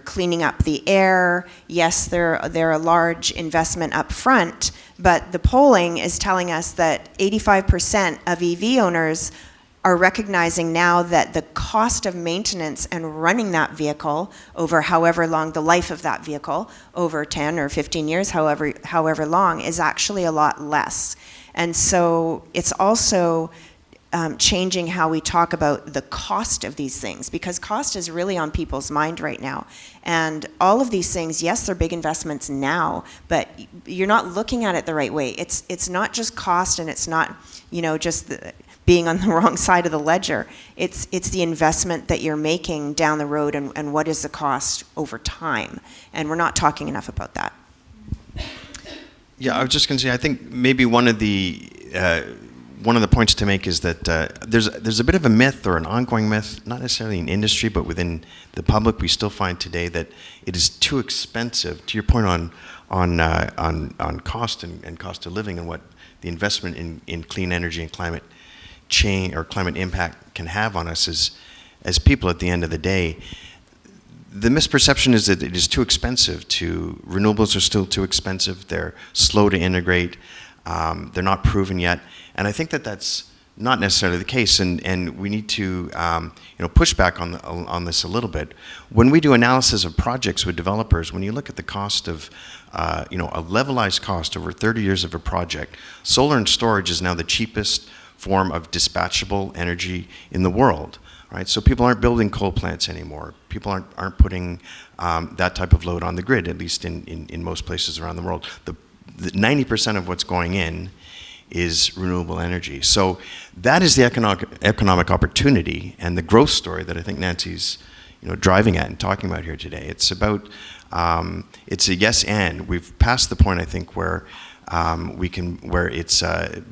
cleaning up the air. Yes, they're a large investment up front, but the polling is telling us that 85% of EV owners are recognizing now that the cost of maintenance and running that vehicle over however long the life of that vehicle, over 10 or 15 years, however long, is actually a lot less. And so it's also changing how we talk about the cost of these things, because cost is really on people's mind right now. And all of these things, yes, they're big investments now, but you're not looking at it the right way. It's not just cost, and it's not, just being on the wrong side of the ledger. It's the investment that you're making down the road, and what is the cost over time. And we're not talking enough about that. Yeah, I was just going to say, I think maybe one of the points to make is that there's a bit of a myth, or an ongoing myth, not necessarily in industry, but within the public. We still find today that it is too expensive. To your point on cost and cost of living, and what the investment in clean energy and climate change or climate impact can have on us as people at the end of the day. The misperception is that it is too expensive. Renewables are still too expensive. They're slow to integrate. They're not proven yet. And I think that that's not necessarily the case. And we need to push back on this a little bit. When we do analysis of projects with developers, when you look at the cost of a levelized cost over 30 years of a project, solar and storage is now the cheapest form of dispatchable energy in the world. Right, so people aren't building coal plants anymore. People aren't putting that type of load on the grid, at least in most places around the world. The 90% of what's going in is renewable energy. So that is the economic opportunity and the growth story that I think Nancy's driving at and talking about here today. It's about, it's a yes and. We've passed the point, I think, where where it's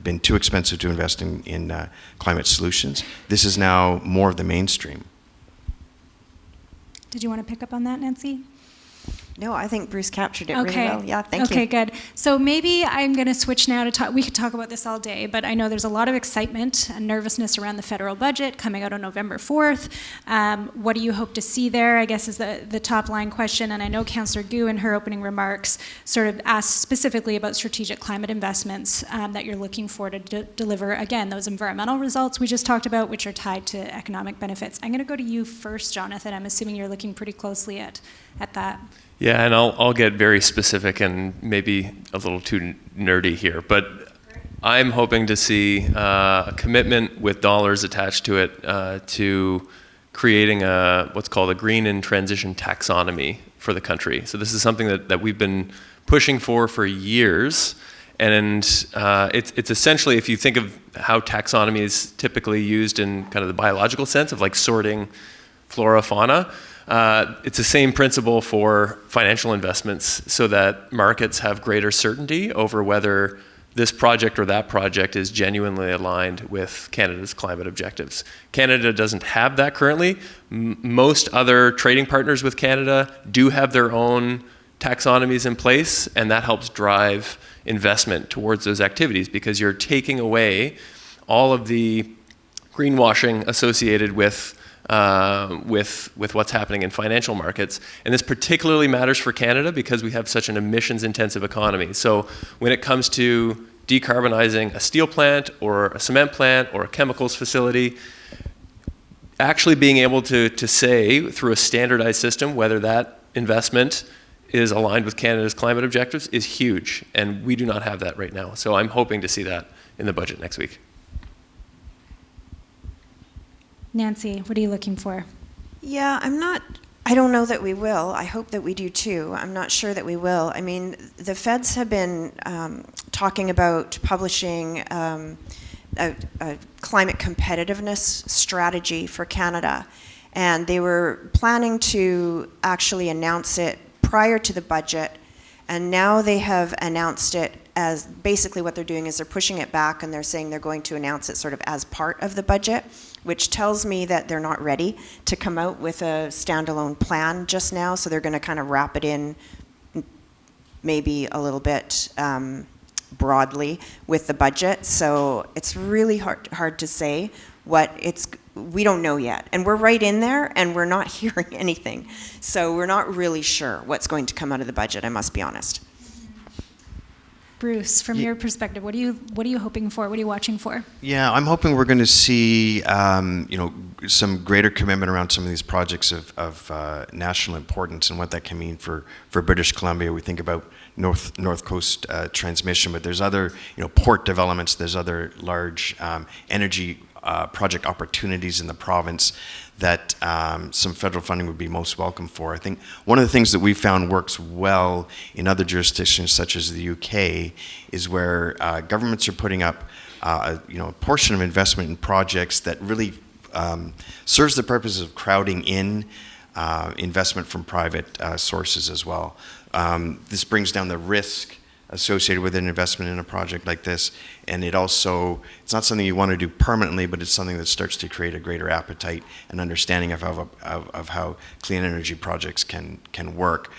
been too expensive to invest in climate solutions. This is now more of the mainstream. Did you want to pick up on that, Nancy? No, I think Bruce captured it really well. Yeah, thank you. Okay, good. So maybe I'm going to switch now to talk. We could talk about this all day, but I know there's a lot of excitement and nervousness around the federal budget coming out on November 4th. What do you hope to see there, I guess, is the top line question. And I know Councillor Gu, in her opening remarks, sort of asked specifically about strategic climate investments that you're looking for to deliver, again, those environmental results we just talked about, which are tied to economic benefits. I'm going to go to you first, Jonathan. I'm assuming you're looking pretty closely at that. Yeah, and I'll get very specific and maybe a little too nerdy here, but I'm hoping to see a commitment with dollars attached to it to creating what's called a green and transition taxonomy for the country. So this is something that we've been pushing for years, and it's essentially, if you think of how taxonomy is typically used in kind of the biological sense of like sorting flora, fauna, it's the same principle for financial investments so that markets have greater certainty over whether this project or that project is genuinely aligned with Canada's climate objectives. Canada doesn't have that currently. Most other trading partners with Canada do have their own taxonomies in place, and that helps drive investment towards those activities because you're taking away all of the greenwashing associated with what's happening in financial markets. And this particularly matters for Canada because we have such an emissions-intensive economy. So when it comes to decarbonizing a steel plant or a cement plant or a chemicals facility, actually being able to say through a standardized system whether that investment is aligned with Canada's climate objectives is huge. And we do not have that right now. So I'm hoping to see that in the budget next week. Nancy, what are you looking for? Yeah, I don't know that we will. I hope that we do too. I'm not sure that we will. I mean, the feds have been talking about publishing a climate competitiveness strategy for Canada. And they were planning to actually announce it prior to the budget. And now they have announced it as basically what they're doing is they're pushing it back and they're saying they're going to announce it sort of as part of the budget, which tells me that they're not ready to come out with a standalone plan just now. So they're going to kind of wrap it in maybe a little bit broadly with the budget. So it's really hard to say what we don't know yet. And we're right in there and we're not hearing anything. So we're not really sure what's going to come out of the budget, I must be honest. Bruce, from your perspective, what are you hoping for? What are you watching for? Yeah, I'm hoping we're going to see some greater commitment around some of these projects of national importance and what that can mean for British Columbia. We think about North Coast transmission, but there's other port developments. There's other large energy project opportunities in the province that some federal funding would be most welcome for. I think one of the things that we found works well in other jurisdictions, such as the UK, is where governments are putting up a portion of investment in projects that really serves the purpose of crowding in investment from private sources as well. This brings down the risk associated with an investment in a project like this, and it's not something you want to do permanently, but it's something that starts to create a greater appetite and understanding of how clean energy projects can work,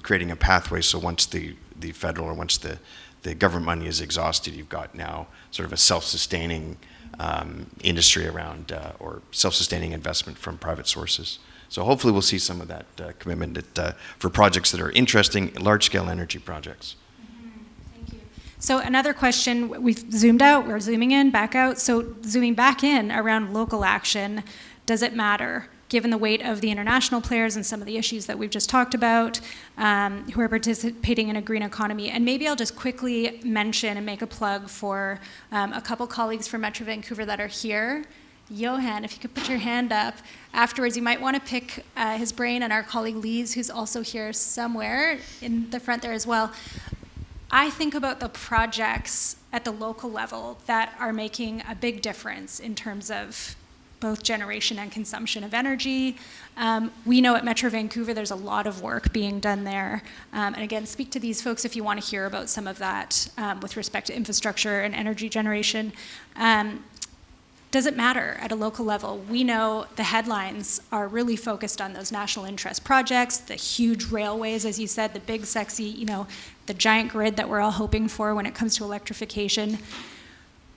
creating a pathway so once the federal or once the government money is exhausted, you've got now sort of a self-sustaining industry around or self-sustaining investment from private sources. So hopefully we'll see some of that commitment for projects that are interesting, large-scale energy projects. So another question, we've zoomed out, we're zooming in, back out. So zooming back in around local action, does it matter given the weight of the international players and some of the issues that we've just talked about, who are participating in a green economy. And maybe I'll just quickly mention and make a plug for a couple colleagues from Metro Vancouver that are here. Johan, if you could put your hand up. Afterwards, you might want to pick his brain, and our colleague Lise, who's also here somewhere in the front there as well. I think about the projects at the local level that are making a big difference in terms of both generation and consumption of energy. We know at Metro Vancouver there's a lot of work being done there. And again, speak to these folks if you want to hear about some of that with respect to infrastructure and energy generation. Does it matter at a local level? We know the headlines are really focused on those national interest projects, the huge railways, as you said, the big, sexy, the giant grid that we're all hoping for when it comes to electrification.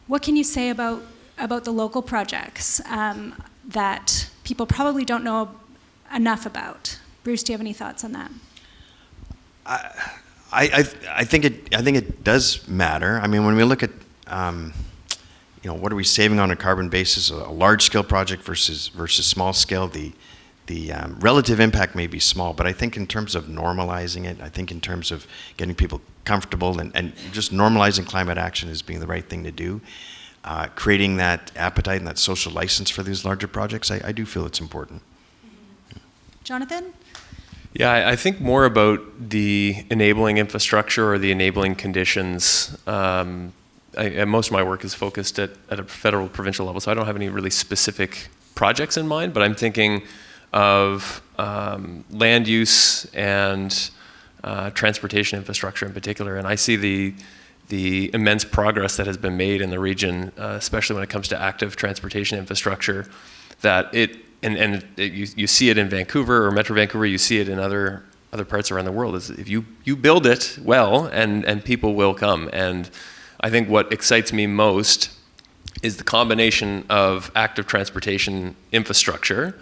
What can you say about the local projects that people probably don't know enough about? Bruce, do you have any thoughts on that? I think it does matter. I mean, when we look at what are we saving on a carbon basis, a large-scale project versus small scale, the relative impact may be small, but I think in terms of normalizing it, I think in terms of getting people comfortable and just normalizing climate action as being the right thing to do, creating that appetite and that social license for these larger projects, I do feel it's important. Jonathan? Yeah, I think more about the enabling infrastructure or the enabling conditions. Most of my work is focused at a federal, provincial level, so I don't have any really specific projects in mind, but I'm thinking of land use and transportation infrastructure in particular, and I see the immense progress that has been made in the region, especially when it comes to active transportation infrastructure, that you see it in Vancouver or Metro Vancouver, you see it in other parts around the world, is if you build it well and people will come. And I think what excites me most is the combination of active transportation infrastructure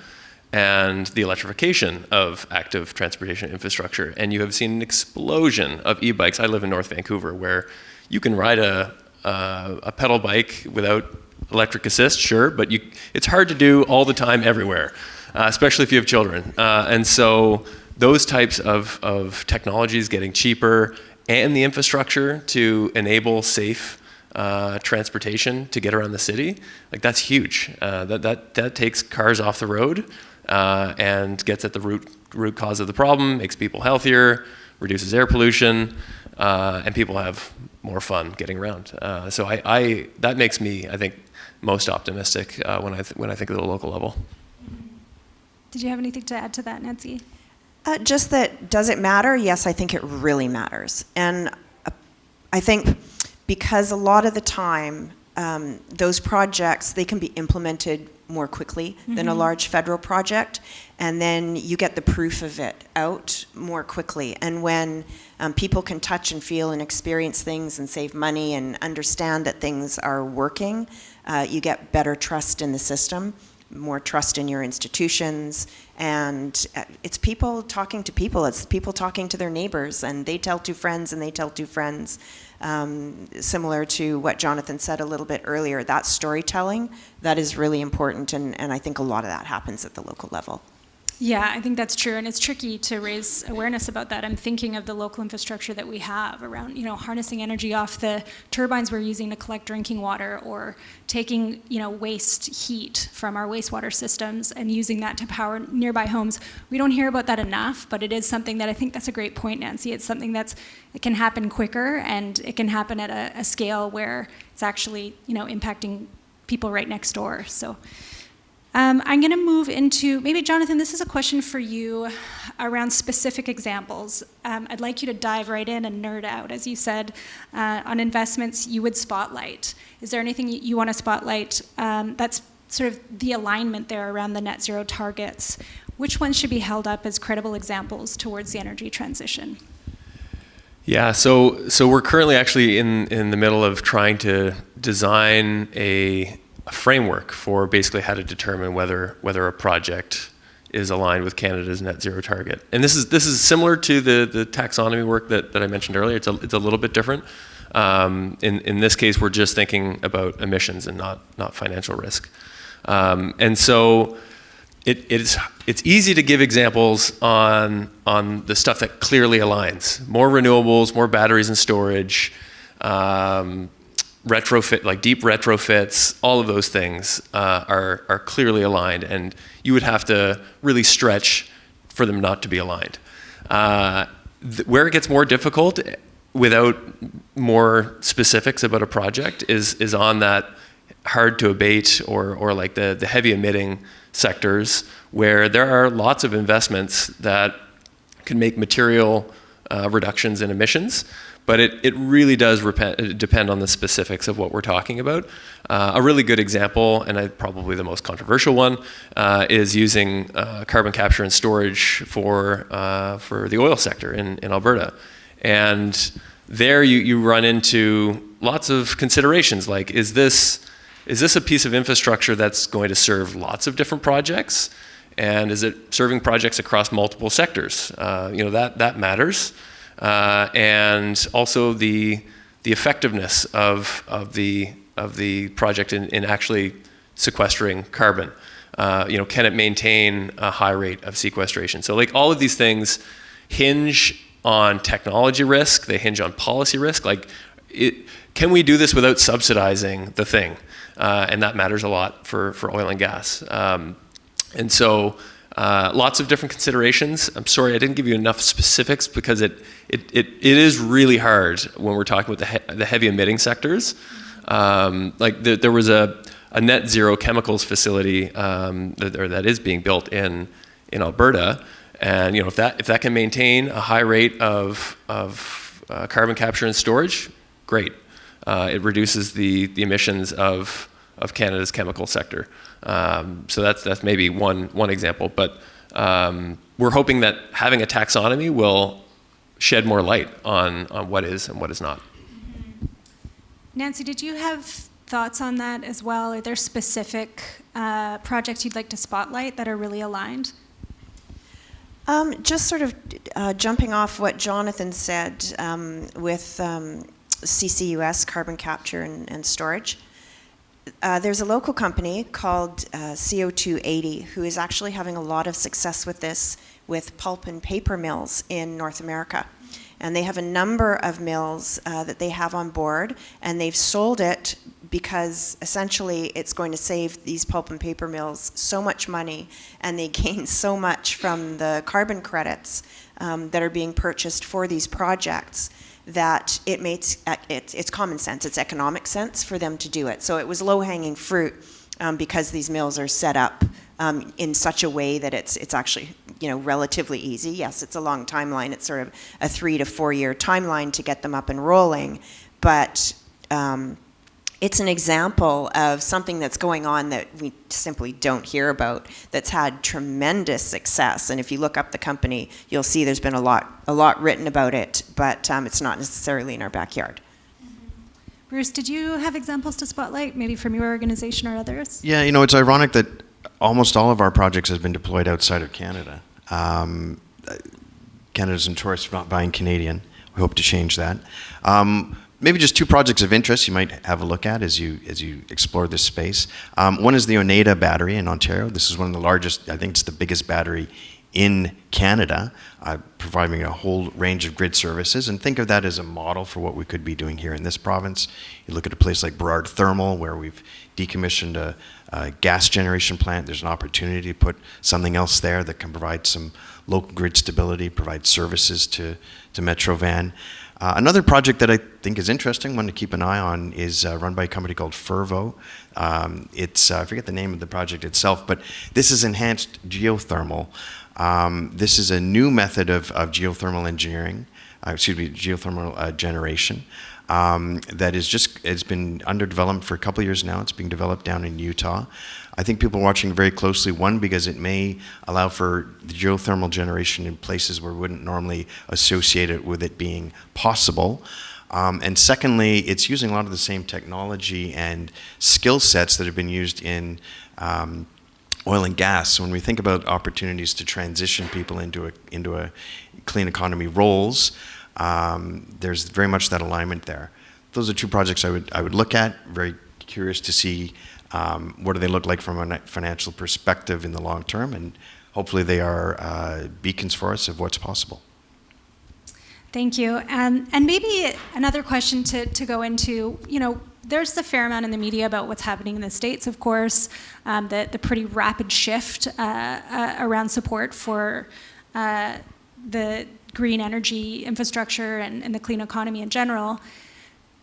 and the electrification of active transportation infrastructure. And you have seen an explosion of e-bikes. I live in North Vancouver, where you can ride a pedal bike without electric assist, sure, but it's hard to do all the time everywhere, especially if you have children. And so those types of technologies getting cheaper, and the infrastructure to enable safe transportation to get around the city, like that's huge. That takes cars off the road and gets at the root cause of the problem, makes people healthier, reduces air pollution, and people have more fun getting around. So that makes me, I think, most optimistic when I think of the local level. Did you have anything to add to that, Nancy? Just that, does it matter? Yes, I think it really matters. And I think because a lot of the time, those projects, they can be implemented more quickly than a large federal project, and then you get the proof of it out more quickly. And when people can touch and feel and experience things and save money and understand that things are working, you get better trust in the system, more trust in your institutions, and it's people talking to people. It's people talking to their neighbors, and they tell two friends, and they tell two friends. Similar to what Jonathan said a little bit earlier, that storytelling, that is really important, and I think a lot of that happens at the local level. Yeah, I think that's true, and it's tricky to raise awareness about that. I'm thinking of the local infrastructure that we have around, harnessing energy off the turbines we're using to collect drinking water, or taking, waste heat from our wastewater systems and using that to power nearby homes. We don't hear about that enough, but it is something that I think that's a great point, Nancy. It's something it can happen quicker, and it can happen at a scale where it's actually, impacting people right next door. So. I'm going to move into, maybe Jonathan, this is a question for you around specific examples. I'd like you to dive right in and nerd out. As you said, on investments you would spotlight. Is there anything you want to spotlight that's sort of the alignment there around the net zero targets? Which ones should be held up as credible examples towards the energy transition? Yeah, so we're currently actually in the middle of trying to design a framework for basically how to determine whether a project is aligned with Canada's net zero target. And this is similar to the taxonomy work that I mentioned earlier. It's a little bit different. In this case, we're just thinking about emissions and not financial risk. And so it's easy to give examples on the stuff that clearly aligns. More renewables, more batteries and storage, retrofit, like deep retrofits, all of those things are clearly aligned, and you would have to really stretch for them not to be aligned. Where it gets more difficult, without more specifics about a project, is on that hard to abate or like the heavy emitting sectors, where there are lots of investments that can make material reductions in emissions, but it really does depend on the specifics of what we're talking about. A really good example, and probably the most controversial one, is using carbon capture and storage for the oil sector in Alberta. And there you run into lots of considerations, like is this a piece of infrastructure that's going to serve lots of different projects? And is it serving projects across multiple sectors? That matters. And also the effectiveness of the project in actually sequestering carbon. Can it maintain a high rate of sequestration? So like all of these things hinge on technology risk. They hinge on policy risk. Can we do this without subsidizing the thing? And that matters a lot for oil and gas. And so lots of different considerations. I'm sorry I didn't give you enough specifics because it is really hard when we're talking about the heavy emitting sectors. There was a net zero chemicals facility that is being built in Alberta, and if that can maintain a high rate of carbon capture and storage, great. It reduces the emissions of Canada's chemical sector. So that's maybe one example, but we're hoping that having a taxonomy will shed more light on what is and what is not. Nancy, did you have thoughts on that as well? Are there specific projects you'd like to spotlight that are really aligned? Just sort of jumping off what Jonathan said with CCUS, carbon capture and storage. There's a local company called CO280 who is actually having a lot of success with this with pulp and paper mills in North America. And they have a number of mills that they have on board, and they've sold it because essentially it's going to save these pulp and paper mills so much money, and they gain so much from the carbon credits that are being purchased for these projects that it makes it's common sense, it's economic sense for them to do it. So it was low-hanging fruit because these mills are set up in such a way that it's actually relatively easy. Yes, it's a long timeline. It's sort of a 3 to 4 year timeline to get them up and rolling, but it's an example of something that's going on that we simply don't hear about that's had tremendous success. And if you look up the company, you'll see there's been a lot written about it, but it's not necessarily in our backyard. Bruce, did you have examples to spotlight, maybe from your organization or others? Yeah, it's ironic that almost all of our projects have been deployed outside of Canada. Canada's notorious for not buying Canadian. We hope to change that. Maybe just 2 projects of interest you might have a look at as you explore this space. One is the Oneida battery in Ontario. This is one of the largest, I think it's the biggest battery in Canada, providing a whole range of grid services. And think of that as a model for what we could be doing here in this province. You look at a place like Burrard Thermal, where we've decommissioned a gas generation plant. There's an opportunity to put something else there that can provide some local grid stability, provide services to Metro Van. Another project that I think is interesting, one to keep an eye on, is run by a company called Fervo. I forget the name of the project itself, but this is enhanced geothermal. This is a new method of geothermal engineering, geothermal generation that it's been under development for a couple of years now. It's being developed down in Utah. I think people are watching very closely, one, because it may allow for the geothermal generation in places where we wouldn't normally associate it with it being possible. And secondly, it's using a lot of the same technology and skill sets that have been used in oil and gas. So when we think about opportunities to transition people into a clean economy roles, there's very much that alignment there. Those are 2 projects I would look at. Very curious to see What do they look like from a financial perspective in the long term? And hopefully they are beacons for us of what's possible. Thank you. And maybe another question to go into, there's a fair amount in the media about what's happening in the States, of course, the pretty rapid shift around support for the green energy infrastructure and the clean economy in general.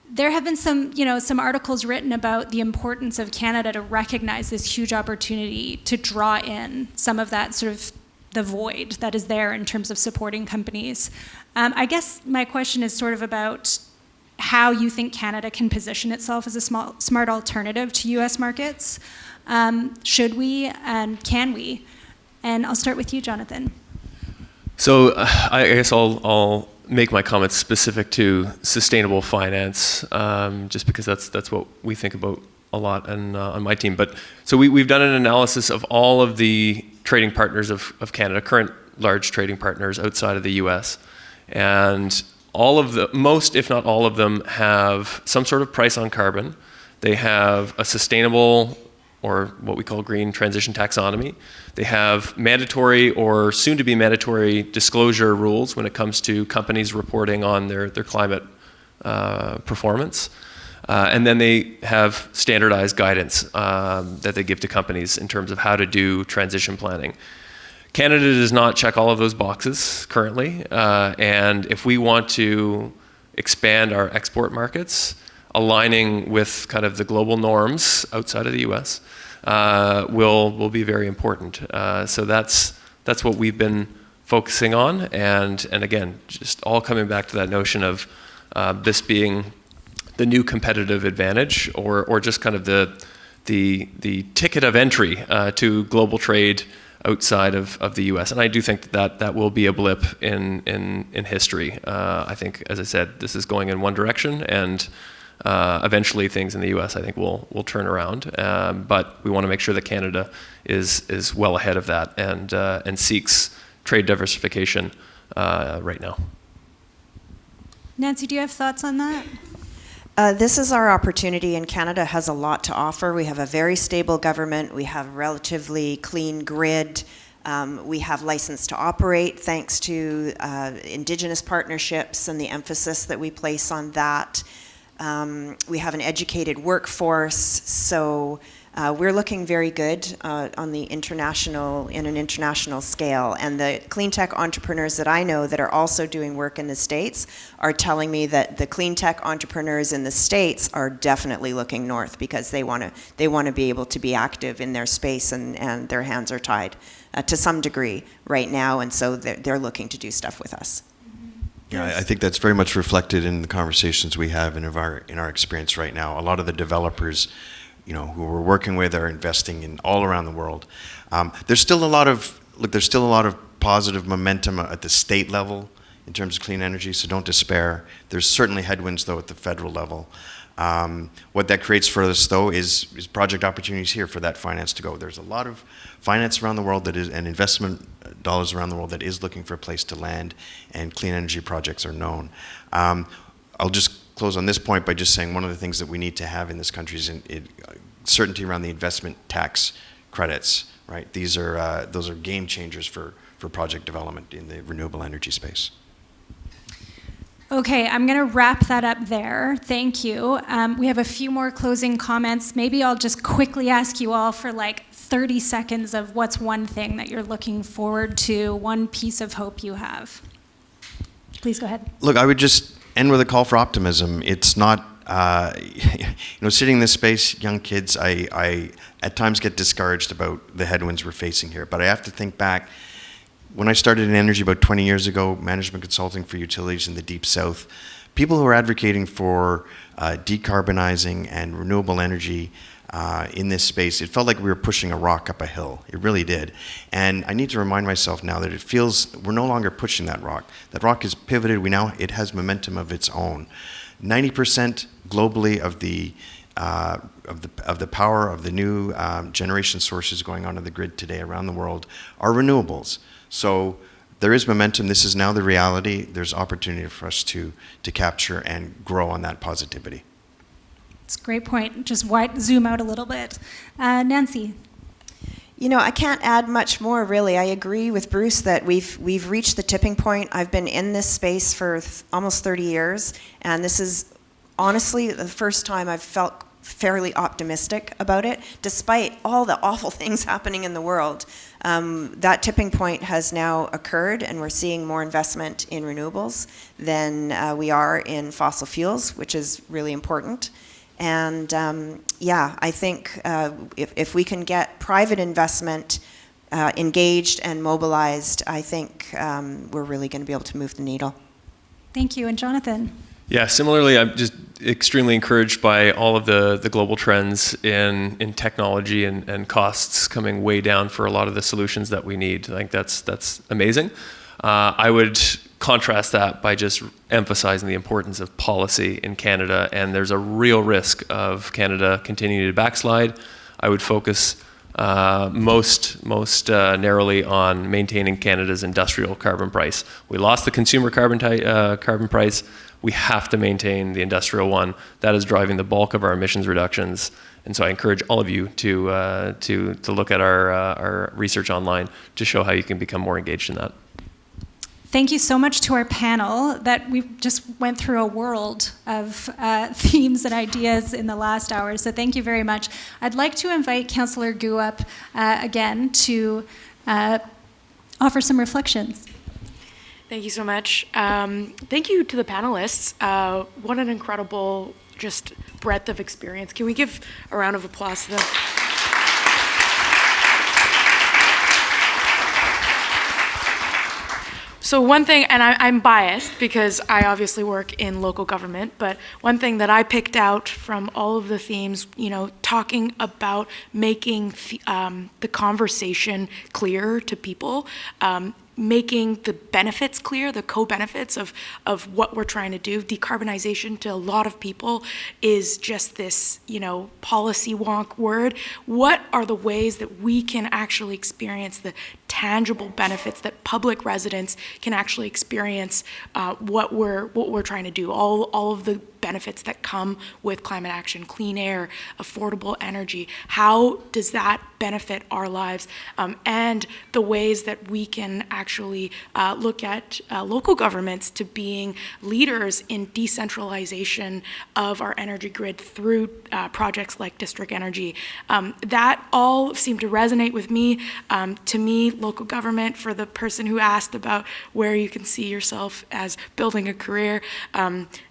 There have been some articles written about the importance of Canada to recognize this huge opportunity to draw in some of that sort of the void that is there in terms of supporting companies. I guess my question is sort of about how you think Canada can position itself as a smart alternative to US markets. Should we and can we? And I'll start with you, Jonathan. So I guess I'll make my comments specific to sustainable finance, just because that's what we think about a lot on my team. But so we've done an analysis of all of the trading partners of Canada, current large trading partners outside of the US. And most, if not all of them, have some sort of price on carbon. They have a sustainable, or what we call green transition taxonomy. They have mandatory or soon to be mandatory disclosure rules when it comes to companies reporting on their climate performance. And then they have standardized guidance that they give to companies in terms of how to do transition planning. Canada does not check all of those boxes currently, and if we want to expand our export markets, aligning with kind of the global norms outside of the US will be very important. So that's what we've been focusing on, and again, just all coming back to that notion of this being the new competitive advantage, or just kind of the ticket of entry to global trade outside of the U.S. And I do think that will be a blip in history. I think, as I said, this is going in one direction, and eventually things in the U.S. I think will turn around. But we want to make sure that Canada is well ahead of that and seeks trade diversification right now. Nancy, do you have thoughts on that? This is our opportunity, and Canada has a lot to offer. We have a very stable government. We have a relatively clean grid. We have license to operate thanks to Indigenous partnerships and the emphasis that we place on that. We have an educated workforce, so we're looking very good in an international scale. And the clean tech entrepreneurs that I know that are also doing work in the States are telling me that the clean tech entrepreneurs in the States are definitely looking north, because they want to be able to be active in their space, and their hands are tied to some degree right now, and so they're looking to do stuff with us. Yeah, I think that's very much reflected in the conversations we have in our experience right now. A lot of the developers, who we're working with, are investing in all around the world. There's still a lot of positive momentum at the state level in terms of clean energy, so don't despair. There's certainly headwinds, though, at the federal level. What that creates for us, though, is project opportunities here for that finance to go. There's a lot of finance around the world and investment dollars around the world that is looking for a place to land, and clean energy projects are known. I'll just close on this point by just saying one of the things that we need to have in this country is certainty around the investment tax credits. Right? Those are game changers for project development in the renewable energy space. Okay, I'm going to wrap that up there. Thank you. We have a few more closing comments. Maybe I'll just quickly ask you all for 30 seconds of what's one thing that you're looking forward to, one piece of hope you have. Please go ahead. Look, I would just end with a call for optimism. It's not, sitting in this space, young kids, I at times get discouraged about the headwinds we're facing here. But I have to think back. When I started in energy about 20 years ago, management consulting for utilities in the Deep South, people who were advocating for decarbonizing and renewable energy in this space, it felt like we were pushing a rock up a hill. It really did. And I need to remind myself now that it feels we're no longer pushing that rock. That rock is pivoted. It has momentum of its own. 90% globally of the power of the new generation sources going onto the grid today around the world are renewables. So there is momentum. This is now the reality. There's opportunity for us to capture and grow on that positivity. It's a great point. Just zoom out a little bit. Nancy. You know, I can't add much more, really. I agree with Bruce that we've reached the tipping point. I've been in this space for almost 30 years, and this is honestly the first time I've felt fairly optimistic about it, despite all the awful things happening in the world. That tipping point has now occurred, and we're seeing more investment in renewables than we are in fossil fuels, which is really important. And yeah, I think if we can get private investment engaged and mobilized, I think we're really going to be able to move the needle. Thank you. And Jonathan? Yeah, similarly, I'm just extremely encouraged by all of the global trends in technology and costs coming way down for a lot of the solutions that we need. I think that's amazing. I would contrast that by just emphasizing the importance of policy in Canada, and there's a real risk of Canada continuing to backslide. I would focus most narrowly on maintaining Canada's industrial carbon price. We lost the consumer carbon price. We have to maintain the industrial one. That is driving the bulk of our emissions reductions. And so I encourage all of you to look at our research online to show how you can become more engaged in that. Thank you so much to our panel that we just went through a world of themes and ideas in the last hour. So thank you very much. I'd like to invite Councillor Gu up again to offer some reflections. Thank you so much. Thank you to the panelists. What an incredible just breadth of experience. Can we give a round of applause to them? So one thing, and I'm biased because I obviously work in local government, but one thing that I picked out from all of the themes, you know, talking about making the conversation clear to people, making the benefits clear, the co-benefits of what we're trying to do. Decarbonization to a lot of people is just this, you know, policy wonk word. What are the ways that we can actually experience the tangible benefits that public residents can actually experience what we're trying to do, all of the benefits that come with climate action, clean air, affordable energy. How does that benefit our lives? And the ways that we can actually look at local governments to being leaders in decentralization of our energy grid through projects like district energy. That all seemed to resonate with me. To me, local government, for the person who asked about where you can see yourself as building a career,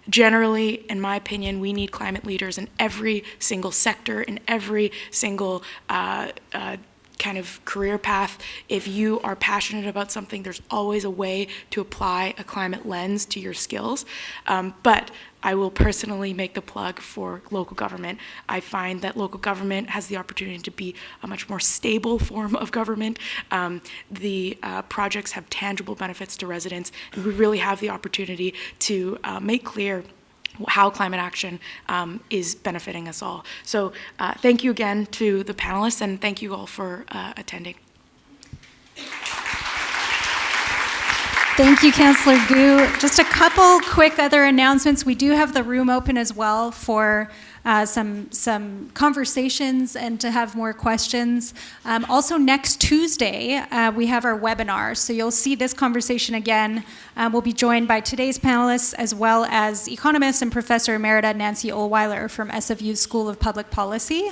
generally, in my opinion, we need climate leaders in every single sector, in every single kind of career path. If you are passionate about something, there's always a way to apply a climate lens to your skills. But I will personally make the plug for local government. I find that local government has the opportunity to be a much more stable form of government. The projects have tangible benefits to residents, and we really have the opportunity to make clear how climate action is benefiting us all. So thank you again to the panelists, and thank you all for attending. Thank you, Councillor Gu. Just a couple quick other announcements. We do have the room open as well for some conversations and to have more questions. Also next Tuesday, we have our webinar. So you'll see this conversation again. We'll be joined by today's panelists as well as economist and Professor Emerita Nancy Ohlweiler from SFU's School of Public Policy.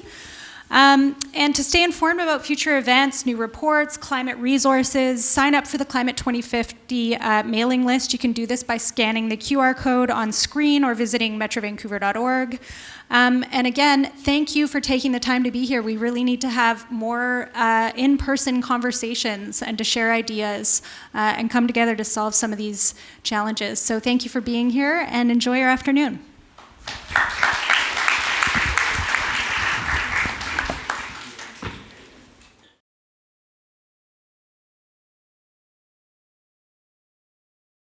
And to stay informed about future events, new reports, climate resources, sign up for the Climate 2050 mailing list. You can do this by scanning the QR code on screen or visiting metrovancouver.org. And again, thank you for taking the time to be here. We really need to have more in-person conversations and to share ideas and come together to solve some of these challenges. So thank you for being here and enjoy your afternoon.